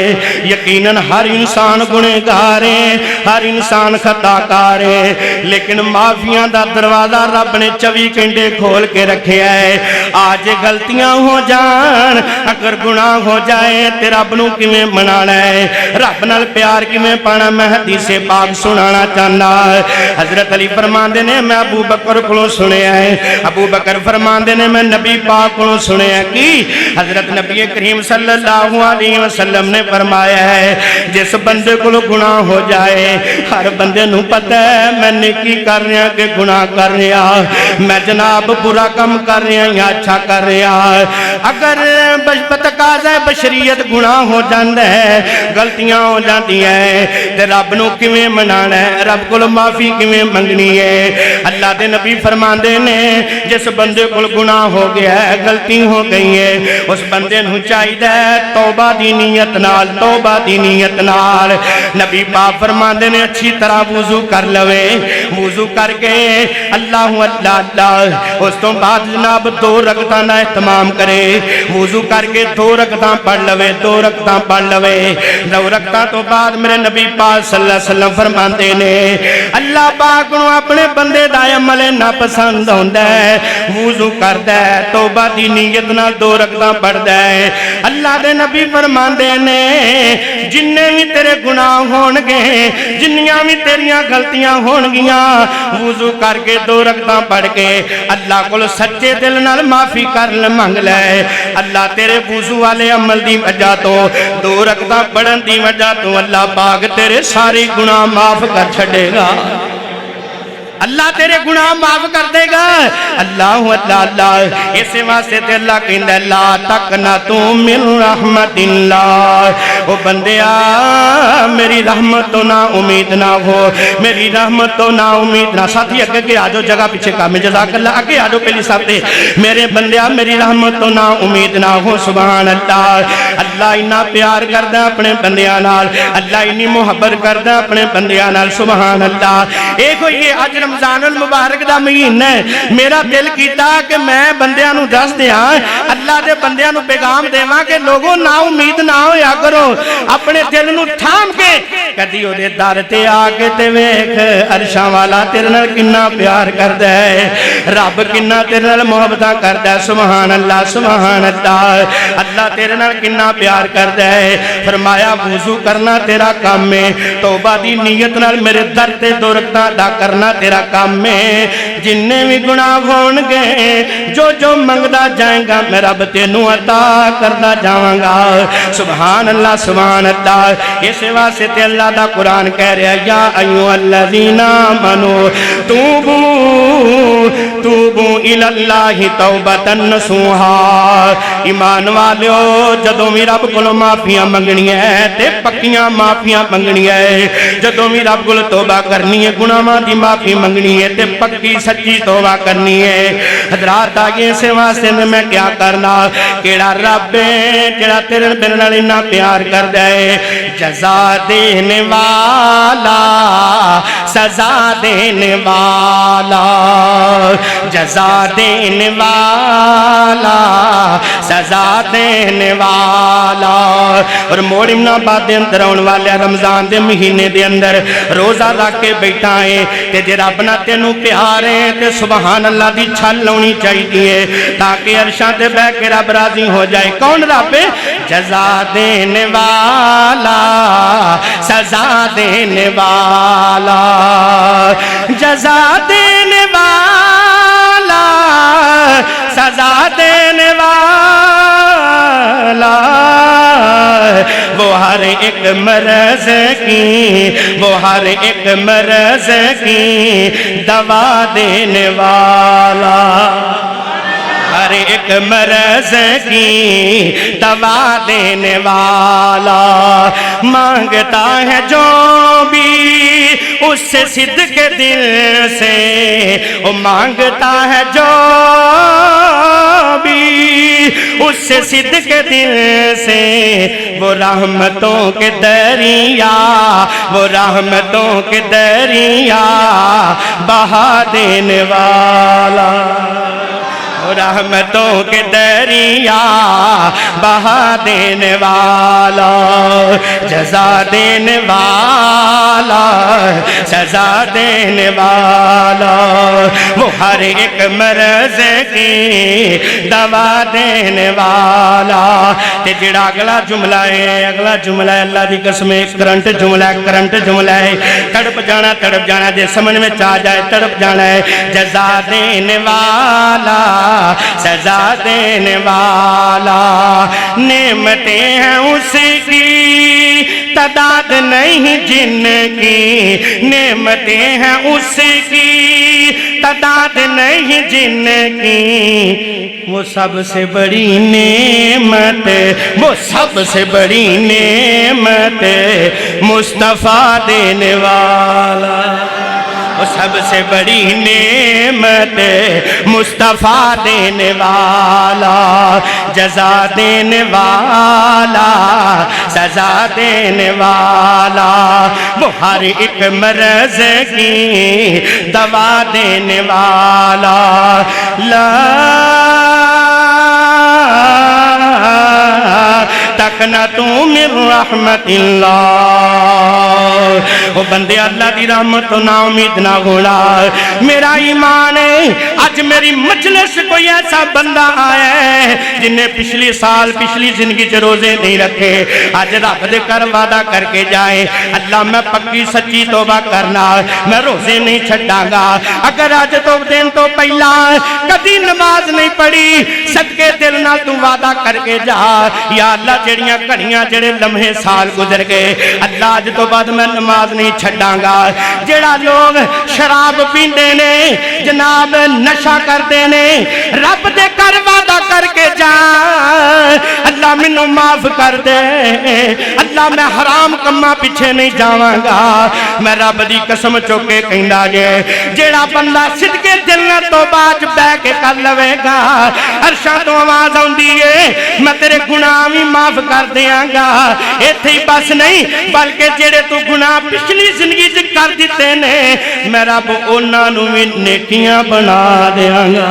S2: यकीनन हर इंसान गुनेगार है, हर इंसान खताकार है, लेकिन माफिया का दरवाजा रब ने 24 घंटे खोल के रखे है। आज गलतियां हो जान, अगर गुनाह हो जाए तो रब नूं किवें मनाना है, रब नाल प्यार किवें पाना, मैं हदीस पाक सुनाना चाहना। हजरत अली फरमांदे ने मैं अबू बकर कोलों सुनिया है। अबू बकर फरमांदे ने मैं नबी पाक कोलों सुनिया कि हजरत नबी करीम सल्लल्लाहु अलैहि वसल्लम ने फरमाया है जिस बंदे को गुनाह हो जाए, हर बंदे नूं पता है मैं नेकी कर रहा कि गुनाह कर रहा, मैं जनाब बुरा काम कर रहा या अच्छा कर रहा। अगर बतकाज़ा बशरीयत गुनाह हो जाता है, गलतियां हो जाती हैं, तो रब नूं किवें मनाना है, रब कोल माफ़ी किवें मंगनी है। अल्लाह दे नबी फरमांदे ने जिस बंदे कोल गुनाह हो गया है, गलती हो गई है, उस बंदे नूं चाहिदा तौबा दी नीयत नाल, तौबा दी नीयत नाल नबी पाक फरमांदे ने अच्छी तरह वुजू कर लवे, वुजू करके अल्लाह अल्लाह अल्लाह, उस तो बाद जनाब 2 रकअतां दा इहतमाम करे, वुजू करके 2 रकअतां पढ़ लवे, 2 रकअतां पढ़ लवे। 2 रकअतां तो बाद मेरे नबी पाक सल्लल्लाहु अलैहि वसल्लम फरमांदे ने अल्लाह पाक नूं अपने बंदे दा अमल ना पसंद होंदा है, वुजू करदा है, तौबा दी नीयत नाल 2 रकअतां पढ़दा है। अल्लाह दे नबी फरमांदे ने जिन्ने भी तेरे गुनाह होणगे, जिन्नियां भी तेरियां गलतियां होणगियां, वुजू करके 2 रकअतां पढ़ के अल्लाह कोल सच्चे दिल नाल माफी कर मंग ले। अल्लाह तेरे वुजू वाले अमल दी वजह तो 2 रकअतां पढ़न दी वजह तो अल्लाह पाक तेरे सारे गुनाह माफ कर छड़ेगा। अल्लाह तेरे गुनाह माफ कर देगा। अल्लाह अल्लाह अल्लाह इस वास्ते ते अल्लाह कहंदा ला तक ना तू मिन रहमतिल्लाह। ओ बंदिया मेरी रहमत तो ना उम्मीद ना हो, मेरी रहमत तो ना उम्मीद ना। साथी अगे के आ जाओ, जगह पीछे काम है, जज़ाकल्लाह आगे आ जाओ पहली साहब दे। मेरे बंदिया मेरी रहमत तो ना उम्मीद ना हो। सुभान अल्लाह। अल्लाह इन्ना प्यार करदा अपने बंदियां नाल, अल्लाह इन्नी मुहब्बत करदा अपने बंदियां नाल। सुभान अल्लाह। ए कोई ये अज रमजानुल मुबारक दा महीना है, मेरा दिल कीता कि मैं बंदियां नू दस दियां, अल्लाह दे बंदियां नू पैगाम देवां कि लोगों ना उम्मीद ना होया करो, अपने दिल नू थाम के कदी ओदे दर ते आके ते वेख अरशां वाला तेरे नाल किन्ना प्यार करदा है, रब किन्ना तेरे नाल मुहब्बतां करदा है। सुभान अल्लाह सुभान अल्लाह। अल्लाह तेरे नाल किन्ना प्यार करदा है। फरमाया वुजू करना तेरा काम है, तौबा दी नीयत नाल मेरे दर ते दो रकातां अदा करना तेरा काम है। जिन्ने भी गुनाह होणगे जो जो मंगदा जाएगा मैं रब तेनू अता करदा जावांगा। सुभान अल्लाह सुभान अल्लाह। इस वास्ते ते अल्लाह दा कुरान कह रहा या अय्युहल्लज़ीना आमनू तूबू तूबू इलल्लाहि तौबतन नसूहा। ईमान वालियो जदों भी रब कोलों माफियां मंगनियां है ते पक्कियां माफियां मंगनियां है। जदों भी रब कोल तौबा करनी है, गुनाहां दी माफी मंगनी है ते पक्की सच्ची तौबा करनी है। हजरात आगे इस वास्ते मैं क्या करना, केड़ा रब है जेड़ा तेरे मेरे नाल इन्ना प्यार करदा है। जज़ा देने वाला सजा देने वाला, जज़ा देने वाला सजा देने वाला। और मोड़िमनाबाद के अंदर आने वाले रमजान के महीने के अंदर रोजा रख के बैठा है ते जे रब नाल तेनू प्यार है ते सुभान अल्लाह दी छल लाउणी चाहिए ताकि अरशां ते बैठ के रब राजी हो जाए। कौन रब है? जज़ा देने वाला सजा देने वाला, जज़ा देने वाला सजा देने वाला। वो हर एक मर्ज की, वो हर एक मर्ज की दवा देने वाला, हर एक मर्ज की दवा देने वाला। मांगता है जो भी उससे सिद्ध के दिल से, वो मांगता है जो भी उससे सिद्ध के दिल से, वो रहमतों के दरिया, वो रहमतों के दरिया बहा देने वाला, रहमतों के दरिया बहा देने वाला। जज़ा देने वाला सजा देने वाला, वो हर एक मर्ज की दवा देने वाला। ते जिहड़ा अगला जुमला है, अगला जुमला है अल्लाह की कसम करंट जुमला है, करंट जुमला है। तड़प जाना जे समझ में आ जाए तड़प जाना है। जज़ा देने वाला सजा देने वाला, नेमतें हैं उसकी तादाद नहीं जिनकी, नेमतें हैं उसकी तादाद नहीं जिनकी। वो सबसे बड़ी नेमत, वो सबसे बड़ी नेमत मुस्तफ़ा देने वाला, वो सबसे बड़ी नेमत मुस्तफ़ा देने वाला। जज़ा देने वाला सजा देने वाला, वो हर एक मर्ज की दवा देने वाला। ला तकना तू मिन रहमतिल्लाह। ओ बंदे अल्लाह की रहमत तो ना उम्मीद ना होना। मेरा ईमान है अज मेरी मजलिस कोई ऐसा बंदा आया है जिन्हें पिछले साल पिछली जिंदगी च रोजे नहीं रखे, अज रब दे कर वादा करके जाए अल्लाह मैं पक्की सच्ची तौबा करना, मैं रोजे नहीं छड्डांगा। अगर अज तो दिन तो पहला कदी नमाज नहीं पढ़ी, सदके दिल नाल तू वादा करके जा या अल्लाह जेड़ी दियां घड़ियां जेड़े लम्हे साल गुजर गए अल्लाह अज तो बाद मैं नमाज नहीं छड्डांगा जेड़ा लोग शराब पींदे ने जनाब नशा करते ने रब दे घर वादा करके जा अल्लाह मैनू माफ कर दे अल्लाह मैं हराम कम्मा पीछे नहीं जावांगा मैं रब दी कसम चुक के कहंदा जे जेड़ा बंदा सिदके दिल नाल तौबा च बैठ के कर लवेगा अरशां तो आवाज आउंदी है मैं तेरे गुनाह भी माफ कर देंगा इत्थे ही बस नहीं बल्कि जेड़े तू गुनाह पिछली जिंदगी च कर दिते ने मैं रब उन्हां नूं भी नेकियां बना देंगा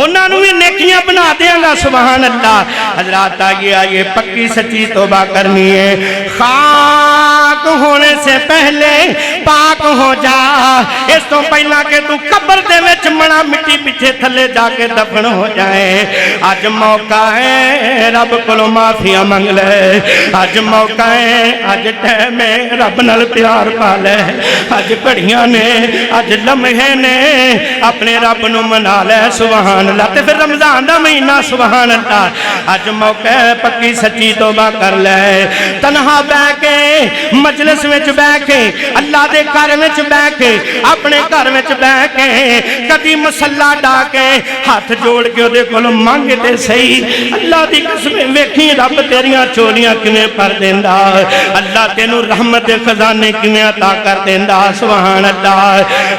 S2: उन्होंने भी नेकियां बना देंगा सुभान अल्लाह हजरात आइए पक्की सच्ची तौबा करनी है खाक होने से पहले पाक हो जा इस तो पहला के तू कब्र दे विच मना मिट्टी पीछे थले जाके दफन हो जाए अज मौका है रब कोलों माफिया मंग ले अज मौका है अज टाइम है रब नाल प्यार पा ले अज घड़ियां ने अज लम्हे ने अपने रब नूं मना ले सुभान अल्लाह ते फिर रमजान दा महीना सुभान अल्लाह अज मौका है पक्की सच्ची तौबा कर ले तन्हा बैठ के मजलिस विच बैठ के अल्लाह दे घर विच बैठ के अपने घर विच बैठ के कदी मसला डा के हाथ जोड़ के ओदे कोल मंग ते सही अल्लाह दी कसम वेखी रब तेरियां चोलियां किवें भर देंदा अल्लाह तेनू रहमत दे खजाने किवें अता कर देंदा सुभान अल्लाह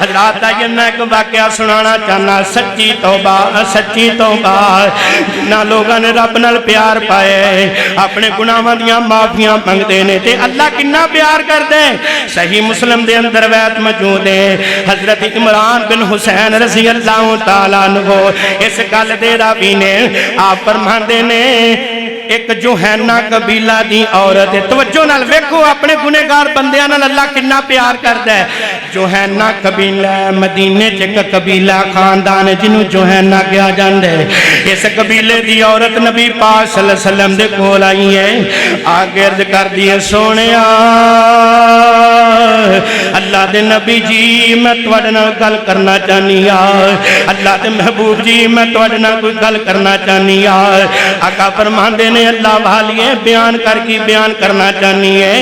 S2: हज़रात आइए मैं एक वाकया सुनाना चाहना सच्ची तौबा सच्ची तौबा जिन्ना लोगों ने रब नाल प्यार पाए अपने गुनाहां दियां माफियां मंगदे ने ते अल्लाह किन्ना प्यार करदे सही मुस्लिम दे अंदर वैत मौजूद है हजरत इमरान बिन हुसैन रज़ी अल्लाह तआला अन्हु इस गल दे रावी ने आप फरमांदे ने एक जोहैना कबीला दी औरत तवज्जो नाल वेखो अपने गुनेगार बंदियां नाल अल्लाह किन्ना प्यार करदा है जोहैना कबीला मदीने च एक कबीला खानदान है जिन्हों जोहैना कहा जाता है इस कबीले की औरत नबी पाक सल्लल्लाहु अलैहि वसल्लम दे कोल आई है आगे अर्ज कर दी है सोनिया अल्लाह दे नबी जी मैं तुहाडे नाल गल करना चाहनी आ अल्लाह दे महबूब जी मैं तुहाडे नाल कोई गल करना चाहनी आ आका फरमांदे ने अल्लाह वालिए बयान कर की बयान करना चाहनी है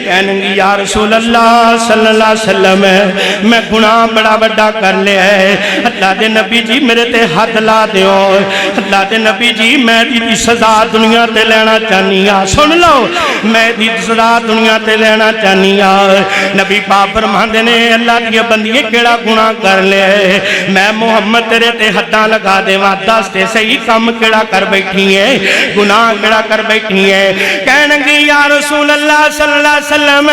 S2: कहनेंगी या रसूल अल्लाह सल्लल्लाहु अलैहि वसल्लम मैं गुनाह बड़ा बड़ा कर लिया है अल्लाह दे नबी जी मेरे ते हाथ ला दियो अल्लाह दे नबी जी मैं दी सजा दुनिया ते लेना चाहनी आ सुन लो मैं दी सजा दुनिया ते लेना चाहनी आ नबी पाक फरमांदे ने अल्लाह दी बंदिए केड़ा गुनाह कर लिया है मैं मुहम्मद तेरे ते हद्दां लगा देवां दस ते सही काम केड़ा कर बैठी है गुनाह केड़ा कर बैठी है कहणगे या रसूल अल्लाह सल्लल्लाहु अलैहि वसल्लम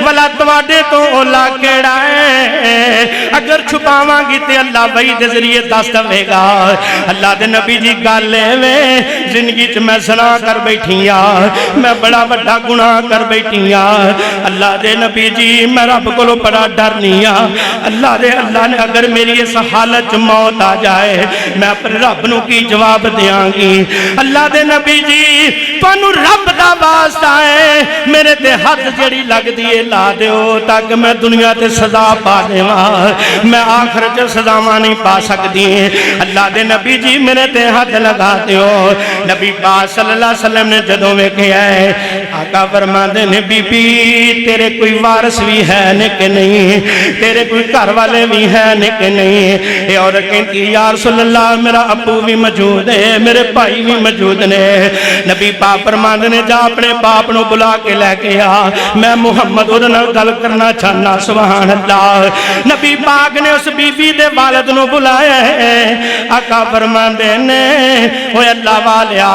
S2: वाला तुहाडे तो ओला केड़ा है अगर छुपावांगी ते अल्लाह वही दे जरिए दस देगा अल्लाह दे नबी जी गल एवे जिंदगी च मैं सना कर बैठी आ मैं बड़ा बड़ा गुनाह कर बैठी आ अल्लाह दे नबी जी मैं रब कोलों बड़ा डरनी आ अल्लाह ने अगर मेरी इस हालत च मौत आ जाए मैं अपने रब नूं की जवाब देंगी अल्लाह दे नबी जी तुहानू रब दा वास्ता है मेरे ते हाथ जड़ी लगदी है ला दिओ ताकि मैं दुनिया ते सजा पा देवां मैं आखिर च सजावां नहीं पा सकदी अल्लाह दे नबी जी मेरे ते हाथ लगा दिओ नबी पाक सल्लल्लाहु अलैहि वसल्लम ने जदों वेखिया है आका फरमांदे ने बीबी तेरे कोई वारिस भी है ने कि नहीं तेरे कोई घर वाले भी है ने कि नहीं ये औरत कहती या रसूल अल्लाह मेरा अबू भी मौजूद है मेरे भाई भी मौजूद ने नबी पाक फरमांदे ने जा अपने बाप नूं बुला के लेके आ मैं मुहम्मद उहदे नाल गल करना चाहना सुभान अल्लाह नबी पाक ने उस बीबी दे वालिद नूं बुलाया है आका फरमांदे ने ओए अल्लाह वालिया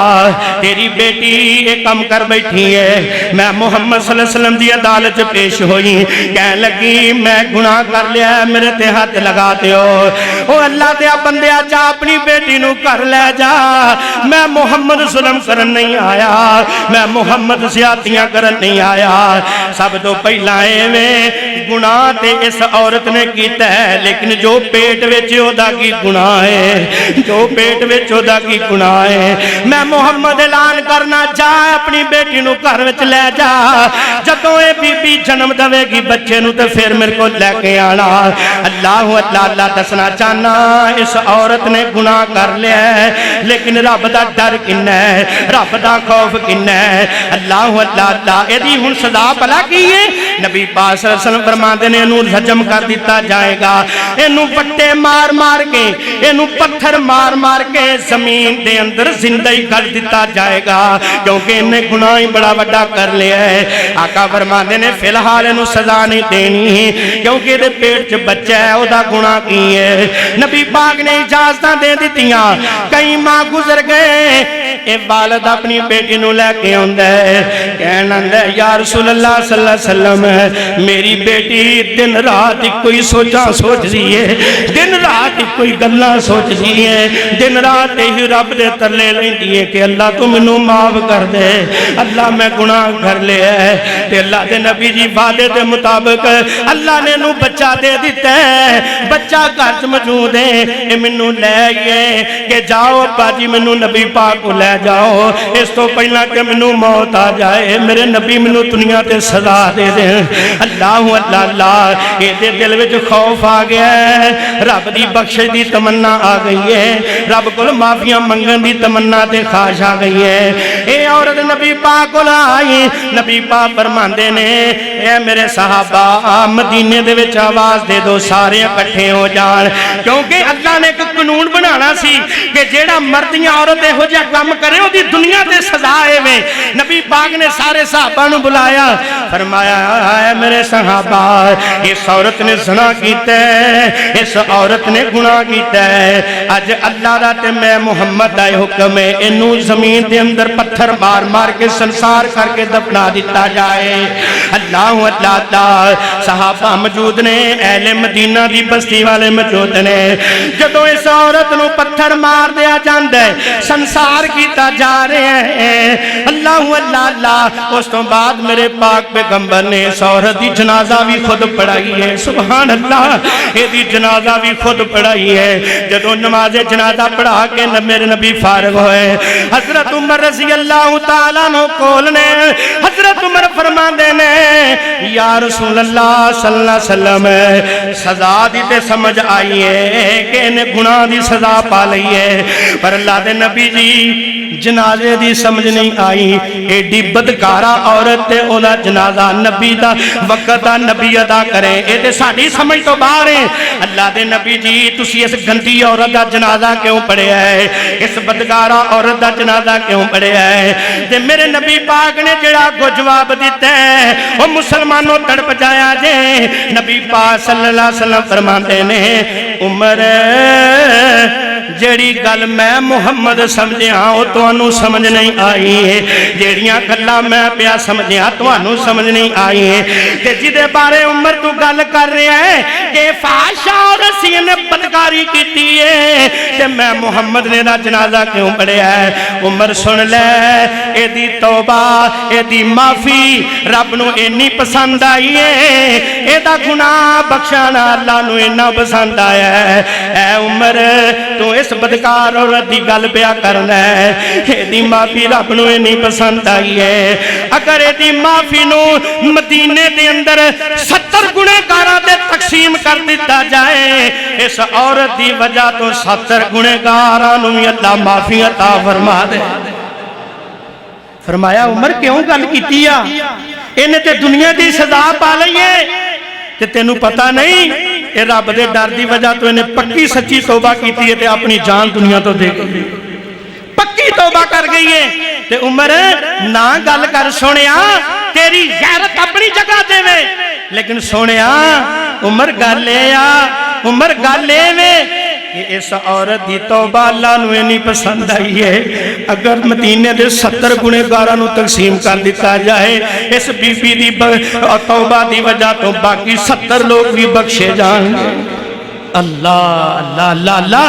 S2: तेरी बेटी ये काम कर बैठी है मैं मुहम्मद सल्लल्लाहु अलैहि वसल्लम दी अदालत च पेश होई कह लगी मैं गुनाह कर लिया मेरे ते हाथ लगा दिओ ओ अल्लाह दे बंदिया जा अपनी बेटी नूं घर ले जा मैं मुहम्मद जुल्म करन नहीं आया मैं मुहम्मद ज़्यादतियां करन नहीं आया सब तो पहला एवें गुनाह ते इस औरत ने कीता है लेकिन जो पेट विच ओदा की गुनाह है जो पेट विच ओदा की गुनाह है मैं मुहम्मद ऐलान करना जा अपनी बेटी नूं घर विच ले जा जदों ये बीबी जन्म देवेगी बच्चे नूं ते फिर मेरे को लेके आना अल्लाह अल्लाह अल्लाह दसना चाहना जाना इस औरत ने गुनाह कर लिया है, लेकिन रब दा डर किन्ना है, रब दा खौफ किन्ना है। अल्लाह अल्लाह अल्लाह एदी हुण सजा भला की है। नबी पाक सल्लल्लाहु अलैहि वसल्लम फरमाते ने इनू रजम कर दिता जाएगा, इनू पट्टे मार मार के, इनू पत्थर मार मार के जमीन दे अंदर जिंदा ही कर दिता जाएगा, क्योंकि इन्हें गुनाह ही बड़ा बड़ा कर लिया है। आका फरमाते ने फिलहाल इनू सजा नहीं देनी, क्योंकि इहदे पेट च बच्चा है, ओदा गुनाह की है। नबी पाक ने इजाजत दे दित्तियां, कई मां गुजर गए, ए वालिद अपनी बेटी नू लेके आंदा है, कहन आंदा या रसूल अल्लाह सल्लल्लाहु अलैहि वसल्लम मेरी बेटी दिन रात कोई सोचा सोच रही है, दिन रात कोई गल्लां सोच रही है, दिन रात ही रब दे तरले लैंदी है कि अल्लाह तू मैनू माफ कर दे, अल्लाह मैं गुनाह कर लिया है। ते अल्लाह दे नबी जी वादे दे मुताबिक अल्लाह ने नू बच्चा दे दिता है, बच्चा घर च मौजूद है। मैनू लै गए कि जाओ बाजी मैनू नबी पाक को लै जाओ, इस तो पहला कि मैनू मौत आ जाए, मेरे नबी मैनू दुनिया ते सजा दे दे। अल्लाह अल्लाह अल्लाह ये दिल विच खौफ आ गया है, रब दी बख्शिश दी तमन्ना आ गई है, रब कोल माफिया मंगन दी तमन्ना ते खाश आ गई है। ये औरत नबी पाक कोल आई, नबी पाक फरमांदे ने ए मेरे सहाबा मदीने दे विच आवाज दे दो सारे इकट्ठे हो जान, क्योंकि अल्लाह ने एक कानून बनाना सी कि जेड़ा मर्द या औरत इहो जिहा काम करे ओदी दुनिया ते सजा आवे। नबी पाक ने सारे सहाबा नू बुलाया, फरमाया है मेरे सहाबा इस औरत ने ज़िना कीता है, इस औरत ने गुनाह कीता है, अज अल्लाह दा ते मैं मुहम्मद दा हुक्म है इनू जमीन दे अंदर पत्थर मार मार के संसार करके दफना दिता जाए। अल्लाह अल्लाह अल्लाह सहाबा मौजूद ने, अहले मदीना दी बस्ती वाले मौजूद ने। जदों इस औरत नू पत्थर मार दिया जांदा है, संसार कीता जा रहा है, अल्लाह अल्लाह अल्लाह उस तो बाद मेरे पाक पैगंबर ने इस औरत की जनाजा भी खुद पढ़ाई है। सुभान अल्लाह, ये जनाजा भी खुद पढ़ाई है। जदों नमाज़े जनाजा पढ़ा के मेरे नबी फारग होए, हजरत उमर रज़ी अल्लाह तआला नो कोल ने, हजरत उमर फरमांदे ने या रसूल अल्लाह सल्लल्लाहु अलैहि वसल्लम सजा दी ते समझ आई है कि इन्हें गुनाह दी सजा पा लई है, पर अल्लाह दे नबी जी जनाजे दी समझ नहीं आई। एडी बदकारा औरत ते ओदा जनाजा नबी दा वक्त नबी अदा करे, ये ते साडी समझ तो बाहर है। अल्लाह दे नबी जी तुसी इस गंदी औरत दा जनाजा क्यों पढ़िया है, इस बदकारा औरत दा जनाजा क्यों पढ़िया है? ते मेरे नबी पाक ने जेड़ा को जवाब दिता है वो मुसलमानों तड़प जाया जे। नबी पाक सल्लल्लाहु अलैहि वसल्लम फरमाते ने उमर जेड़ी गल मैं मुहम्मद समझिया वो तुहानू समझ नहीं आई है, जेड़ियां गल्लां मैं पिया समझिया तुहानू समझ नहीं आई है। ते जिदे बारे उमर तू गल कर रहा है कि फाशा और रसी ने बदकारी की है, ते मैं मुहम्मद ने दा जनाजा क्यों पढ़िया है? उमर सुन ले, एदी तौबा एदी माफी रब नू इन्नी पसंद आई है, एदा गुनाह बख्शाना अल्लाह नू इन्ना पसंद आया है। ऐ उमर तू इस बदकार औरत दी गल पिया करना है, एदी माफी रब नू इन्नी पसंद आई है। अगर एदी माफी नू मदीने दे अंदर 70 गुनेगारां ते तकसीम कर दिता जाए, इस औरत दी वजह तो 70 गुनेगारां नू भी अल्लाह माफी अता फरमा दे। फरमाया उमर क्यों गल कीती आ, इन्हें ते दुनिया दी सजा पा लई है, ते तेनू पता नहीं ये रब दे डर दी वजह तो इन्हें पक्की सच्ची तौबा की है ते अपनी जान दुनिया तो दे गई, पक्की तौबा कर गई है। ते उमर ना गल कर सोनिया, तेरी गैरत अपनी जगह देवे, लेकिन सोनिया उमर गल उमर गल इस औरत की तौबा अल्लाह नू इन्नी पसंद आई है। अगर मदीने के 70 गुनेगारां नू तकसीम कर दिता जाए, इस बीबी की तौबा की वजह तो बाकी 70 लोग भी बख्शे जाएंगे। अल्लाह अल्लाह अल्लाह अल्लाह,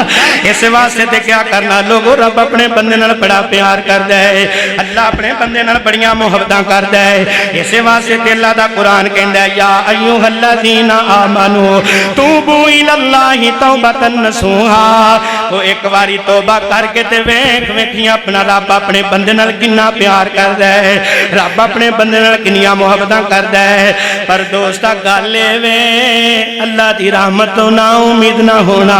S2: इस वास्ते ते क्या करना लोगों, रब अपने बंदे नाल बड़ा प्यार करदा है, अल्लाह अपने बंदे नाल बड़ियां मुहब्बतां करदा है। इस वास्ते ते अल्लाह दा कुरान कहंदा है या अय्युहल्लज़ीना आमनू तूबू इलल्लाहि तौबतन नसूहा, वो एक बारी तौबा करके ते वेख वेखी अपना रब अपने बंदे नाल किन्ना प्यार करदा है, रब अपने बंदे नाल किन्नियां मुहब्बतां करदा है। पर दोस्ता गल वे अल्लाह दी रहमत तो ना उम्मीद ना होना।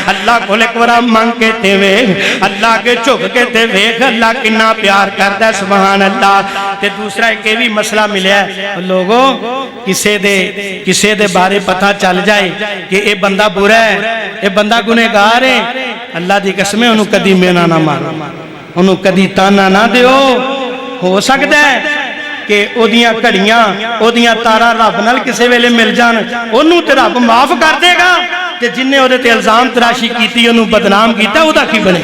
S2: अल्लाह को एक बार मंग के ते वेख, अल्लाह के झुक के ते वेख अल्लाह किन्ना प्यार करदा है। सुभान अल्लाह। ते दूसरा एक भी मसला मिलिया लोगों, किसे दे बारे पता चल जाए कि ये बंदा बुरा है, ये बंदा गुनहगार है, अल्लाह दी कसम उन्होंने कदी मेना ना मारो, उन्होंने कदी ताना ना दियो। हो सकता है कि ओदियां घड़ियां ओदियां तारा रब नाल किसी वेले मिल जान, ओनू ते रब माफ कर देगा, ते जिन्ने ओदे ते इल्जाम तराशी कीती ओनू बदनाम कीता ओदा की बने।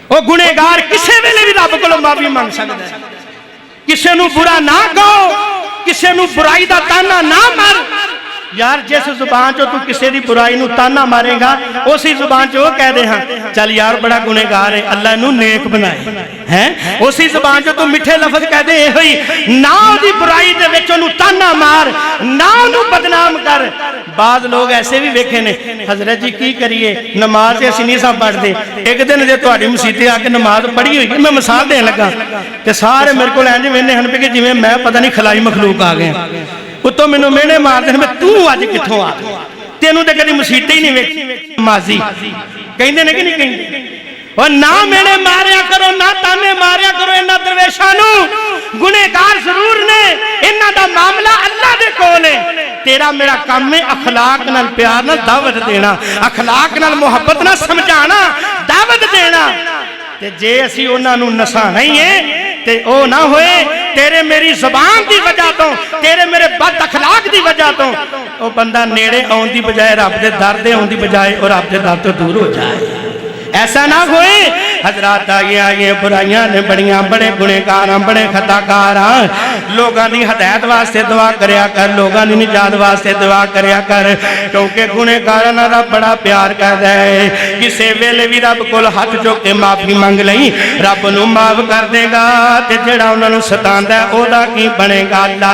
S2: वो गुनहगार किसी वेले भी रब कोलों माफी मांग सकता है। किसी नू बुरा ना कहो, किसी नू बुराई दा ताना ना मार। यार जिस जुबान चो तू किसी की बुराई नू ताना मारेगा उसी जुबान चो कह दे हाँ चल यार बड़ा गुनहगार है, अल्लाह नू नेक बनाए हैं। उसी जुबान चो तू मिठे लफज कह दे होई ना, ओदी बुराई दे विच ओनू ताना मार, ना ओनू बदनाम कर। बाद लोग ऐसे भी वेखे ने, हजरत जी की करिए नमाज असीं नहीं सब पढ़ते। एक दिन जे तुहाडी मसीते आके नमाज पढ़ी होगी, मैं मिसाल देन लगा ते सारे मेरे को इंज वेंदे हन कि जिवें मैं पता नहीं खलाई मखलूक आ गया। उत्तों मैनू मेहने मारते हैं तू अज कितों आ, तेनू तो कभी मसीते ही नहीं वेखी माजी कहते ने कि नहीं कहते। और ना मेहने मारिया करो ना ताने मारिया करो इन्हां दरवेशां नू, गुनहगार जरूर ने, इन्हां दा मामला अल्लाह दे कोल है। तेरा मेरा काम है अखलाक नाल प्यार नाल दावत देना, अखलाक नाल मुहब्बत नाल समझाना, दावत देना। ते जे असीं उन्हां नू नसाना ही है ते ओ ना होए तेरे मेरी जुबान की वजह तो, तेरे मेरे बद अखलाक की वजह तो वो बंदा नेड़े आउण दी बजाय रब दे दर दे आउण दी बजाय और रब दे दर तो दूर हो जाए। ऐसा ना होए। हजरात आइए बुराइयां ने बड़ियां, बड़े गुनहगार बड़े खताकार, लोगों की हदायत वास्ते दुआ करया कर, लोगों की निजात वास्ते दुआ करया कर, क्योंकि गुनहगारां नाल रब बड़ा प्यार करदा है। किसी वेले भी रब कोल हाथ चुक के माफी मंग लई, रब नूं माफ कर देगा ते जेड़ा उन्हां नूं सतांदा है ओदा की बनेगा। अल्लाह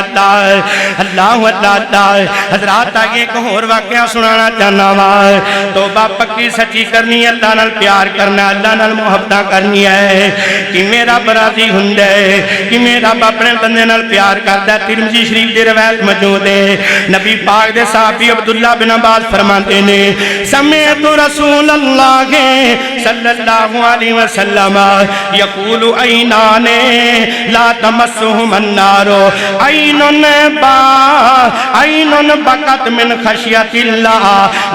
S2: अल्लाह अल्लाह। हजरात आइए एक होर वाकया सुनाना चाहना वा। तौबा पक्की सच्ची करनी, अल्लाह नाल प्यार करना, अल्लाह नाल मुहब्बत करनी है। किवें रब राजी हुंदा है, किवें रब अपने बंदे नाल प्यार करदा है। तिरमिज़ी शरीफ दी रिवायत मौजूद है। नबी पाक दे सहाबी अब्दुल्ला बिन अब्बास फरमाते ने समिअतु रसूलल्लाह सल्लल्लाहु अलैहि वसल्लम यक़ूलु ऐनाने ला तमस्सुहुम अन्नारो ऐनुन बकत मिन खशियतिल्लाह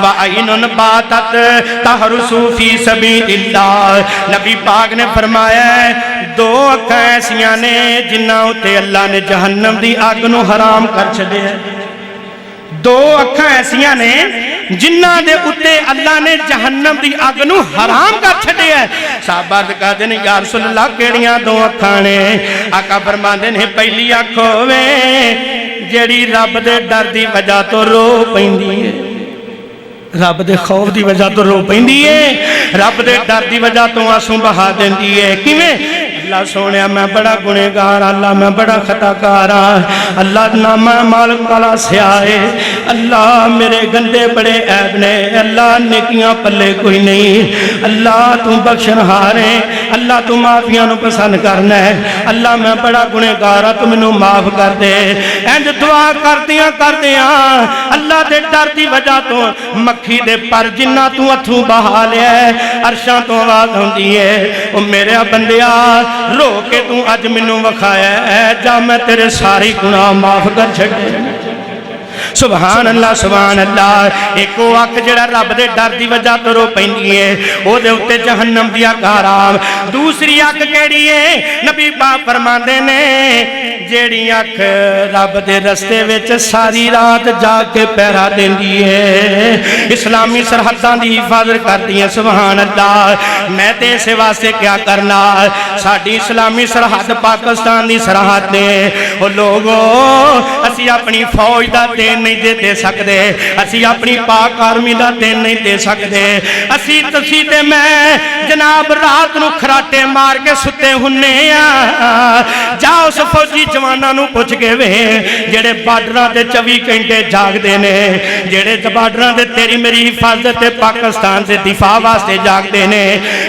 S2: व ऐनुन बातत तहरुसु फी सबीलिल्लाह। नबी पाक ने फरमाया दो अखां ऐसियां ने जिन्हां उत्ते अल्लाह ने जहन्नम दी अग नूं हराम कर छड्डिया। दो अखां ऐसियां ने जिन्हां दे उत्ते अल्लाह ने जहन्नम दी अग नूं हराम कर छड्डिया। साहबा कहते ने या रसूल अल्लाह केड़ियां दो अखां ने? आका फरमांदे ने पहली अख होवे जेड़ी रब दे डर दी वजह तो रो पैंदी है, रब दे खौफ की वजह तो रो पैंदी है, रब दे डर की वजह तो आंसू बहा देंदी है। किवें? अल्लाह सोने मैं बड़ा गुनहगार, अल्लाह मैं बड़ा खताकार हाँ, अल्लाह ना मैं मालिक वाला स्याए, अल्लाह मेरे गंदे बड़े ऐब ने, अल्लाह नेकियां पल्ले कोई नहीं, अल्लाह तू बख्शनहार है, अल्लाह तू माफिया नूं पसंद करना है, अल्लाह मैं बड़ा गुनहगार हाँ तू मैनू माफ कर दे। इंज दुआ करदियां अल्लाह दे डर की वजह तो मक्खी दे पर जिन्ना तू अथरू बहा लिया अरशां तो आवाज आउंदी है ओ मेरे बंदिया रो के तू अज मैनू विखाया है, जा मैं तेरे सारे गुनाह माफ कर छड्डे। सुभान अल्लाह सुभान अल्लाह। एक वो अख जिहड़ा रब दे डर की वजह तो रो पैंदी है ओहदे उत्ते जहन्नम दी अग हराम। दूसरी अख केड़ी है? नबी पाक फरमांदे ने जेड़ी अख रब दे रस्ते विच सारी रात जाग के पहरा देंदी है, इस्लामी सरहदां दी हिफाजत करदी है। सुभान अल्लाह। मैं ते इस वास्ते क्या करना, साडी इस्लामी सरहद पाकिस्तान दी सरहद है, ओ लोगो असी अपनी फौज दा देन नहीं दे सकते, असी अपनी पाक आर्मी का दिन नहीं दे सकते। असी तुसी ते मैं जनाब रात नूं खराटे मार के सुते हुन्ने आ। जा उस फौजी जवानां नूं पुछ के वे जेड़े बार्डरां ते 24 घंटे जागदे ने, जेड़े बार्डरां ते तेरी मेरी हिफाजत ते पाकिस्तान से दिफा वास्ते जागदे ने।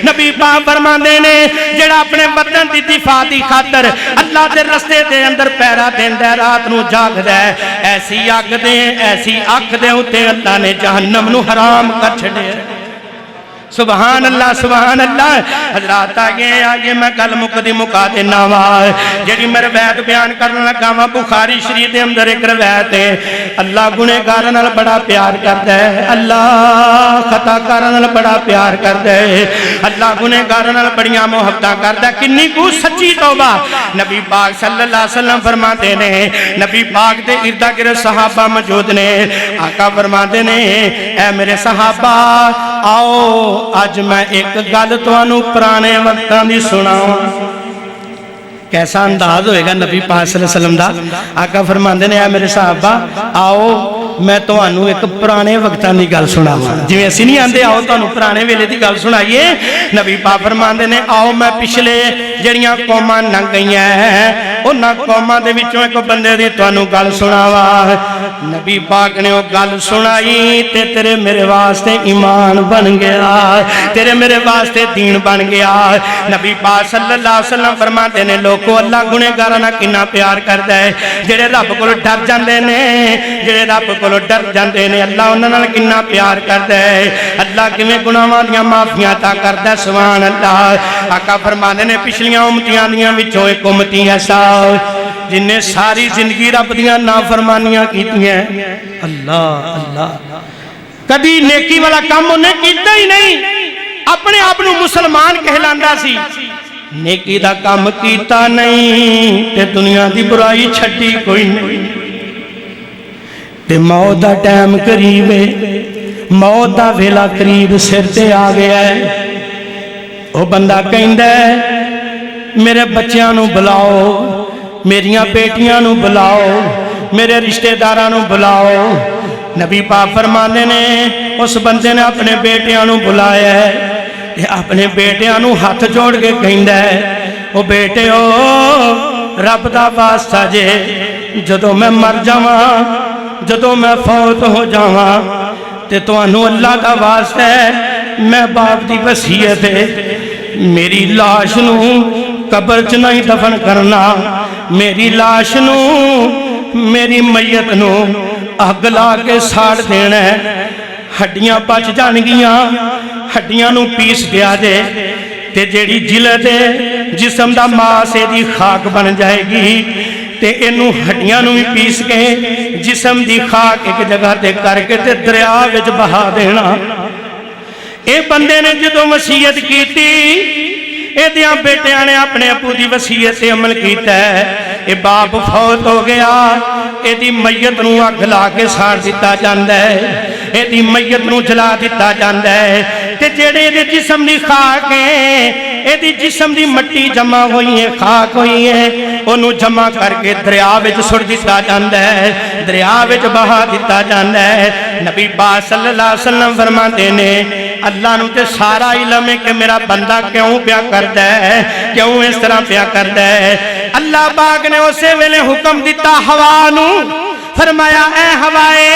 S2: नबी पाक फरमांदे ने जेड़ा अपने वतन दी दिफा दी खातर अल्लाह दे रस्ते दे अंदर पैरा देंदा रात नूं जागदा है, ऐसी अग दे उत्ते अल्लाह ने जहन्नम नूं हराम कर छड़िया। सुभान अल्लाह सुभान अल्लाह। हजरात आगे मैं गल मुका देना वा, जी मैं रवायत बयान करने लगा वा। बुखारी शरीफ के अंदर एक रवायत है, अल्लाह गुनेगारां नाल बड़ा प्यार करता है, अल्लाह खताकारां नाल बड़ा प्यार करता है, अल्लाह गुनेगारां नाल बड़ियां मुहब्बतां करता है। किन्नी कु सच्ची तौबा। नबी पाक सल्लल्लाहु अलैहि वसल्लम फरमाते ने, नबी पाक दे इर्दा गिर्द सहाबा मौजूद ने। आका फरमाते ने, ऐ मेरे सहाबा आओ अज मैं एक गल तुहानू पुराने वक्तां दी सुणावां। कैसा अंदाज होएगा नबी पाक सल्लल्लाहु अलैहि वसल्लम दा। आका फरमांदे ने, मेरे साहबा आओ मैं तुहानू एक पुराने वक्तां दी गल सुणावां। जिवें असीं नहीं आंदे आओ तुहानू पुराने वेले दी गल सुणाइए, नबी पाक फरमांदे ने आओ मैं पिछले जड़ियां कौमां लंघ गईयां उन्हां कौमां दे विचों एक बंदे दी तुहानू गल सुणावां। नबी पाक ने वो गल सुनाई ते तेरे मेरे वास्ते ईमान बन गया, तेरे मेरे वास्ते दीन बन गया। नबी पाक सल्लल्लाहु अलैहि वसल्लम फरमाते ने, लोगो अल्लाह गुनेगारां नाल किन्ना प्यार करदा है। जेड़े रब कोलों डर जांदे ने, जेड़े रब कोलों डर जांदे ने, अल्लाह उन्हां नाल किन्ना प्यार करदा है। अल्लाह किवें गुनाहां दियां माफियां ता करदा है। सुभान अल्लाह। आका फरमाते ने, पिछलियां उम्मतियां दियां विचों एक उम्मती ऐसा जिन्हें सारी जिंदगी रब दियां नाफरमानियां कीतियां। अल्लाह अल्लाह, कदी नेकी वाला काम उन्हें कीता ही नहीं, अपने आप को मुसलमान कहलांदा सी, नेकी दा काम कीता नहीं ते दुनिया दी बुराई छड्डी कोई नहीं। ते मौत दा टाइम करीब है, मौत दा वेला करीब सिर ते आ गया है। वो बंदा कहंदा है मेरे बच्चों नूं बुलाओ, मेरिया बेटियां नूं बुलाओ, मेरे रिश्तेदारां नूं बुलाओ। नबी पाक फरमाते ने, उस बंदे ने अपने बेटियां नूं बुलाया है, अपने बेटियां नूं हाथ जोड़ के कहंदा है, ओ बेटे ओ रब दा वास्ता जे, जदों मैं मर जावां, जदों मैं फौत हो जावां ते तुहानू अल्लाह दा वास्ता है, मैं बाप दी वसीयत है, मेरी लाश नूं कब्र च नहीं दफन करना, मेरी लाश नूं, मेरी मैयत नूं अग ला के साड़ देना है। हड्डियां बच जाणगियां, हड्डियां नूं पीस दिया जे ते जेड़ी जिले दे जिसम दा मास इहदी खाक बन जाएगी ते इनू हड्डियां नूं भी पीस के जिसम दी खाक एक जगह ते करके ते दरिया विच बहा देना। ये बंदे ने जदों वसीयत कीती, एदियां बेटियां ने अपने अबू की वसीयत से अमल किया है। ये बाप फौत हो गया, एदी मैयत नूं अग ला के साड़ दिता जाता है, एदी मैयत नूं जला दिता जाता है ते जेड़े एदे जिस्म दी खाक है, एदी जिस्म दी मट्टी जमा हुई है, खाक हुई है, ओनू जमा करके दरिया विच सुट दिता जाता है, दरिया विच बहा दिता जाता है। नबी पाक सल्लल्लाहु अलैहि वसल्लम फरमाते ने, अल्लाह नूं ते सारा इल्म है कि मेरा बंदा क्यों प्या करता है, क्यों इस तरह प्या करता है। अल्लाह पाक ने उस वेले हुक्म दिता हवा नूं, फरमाया ऐ हवाए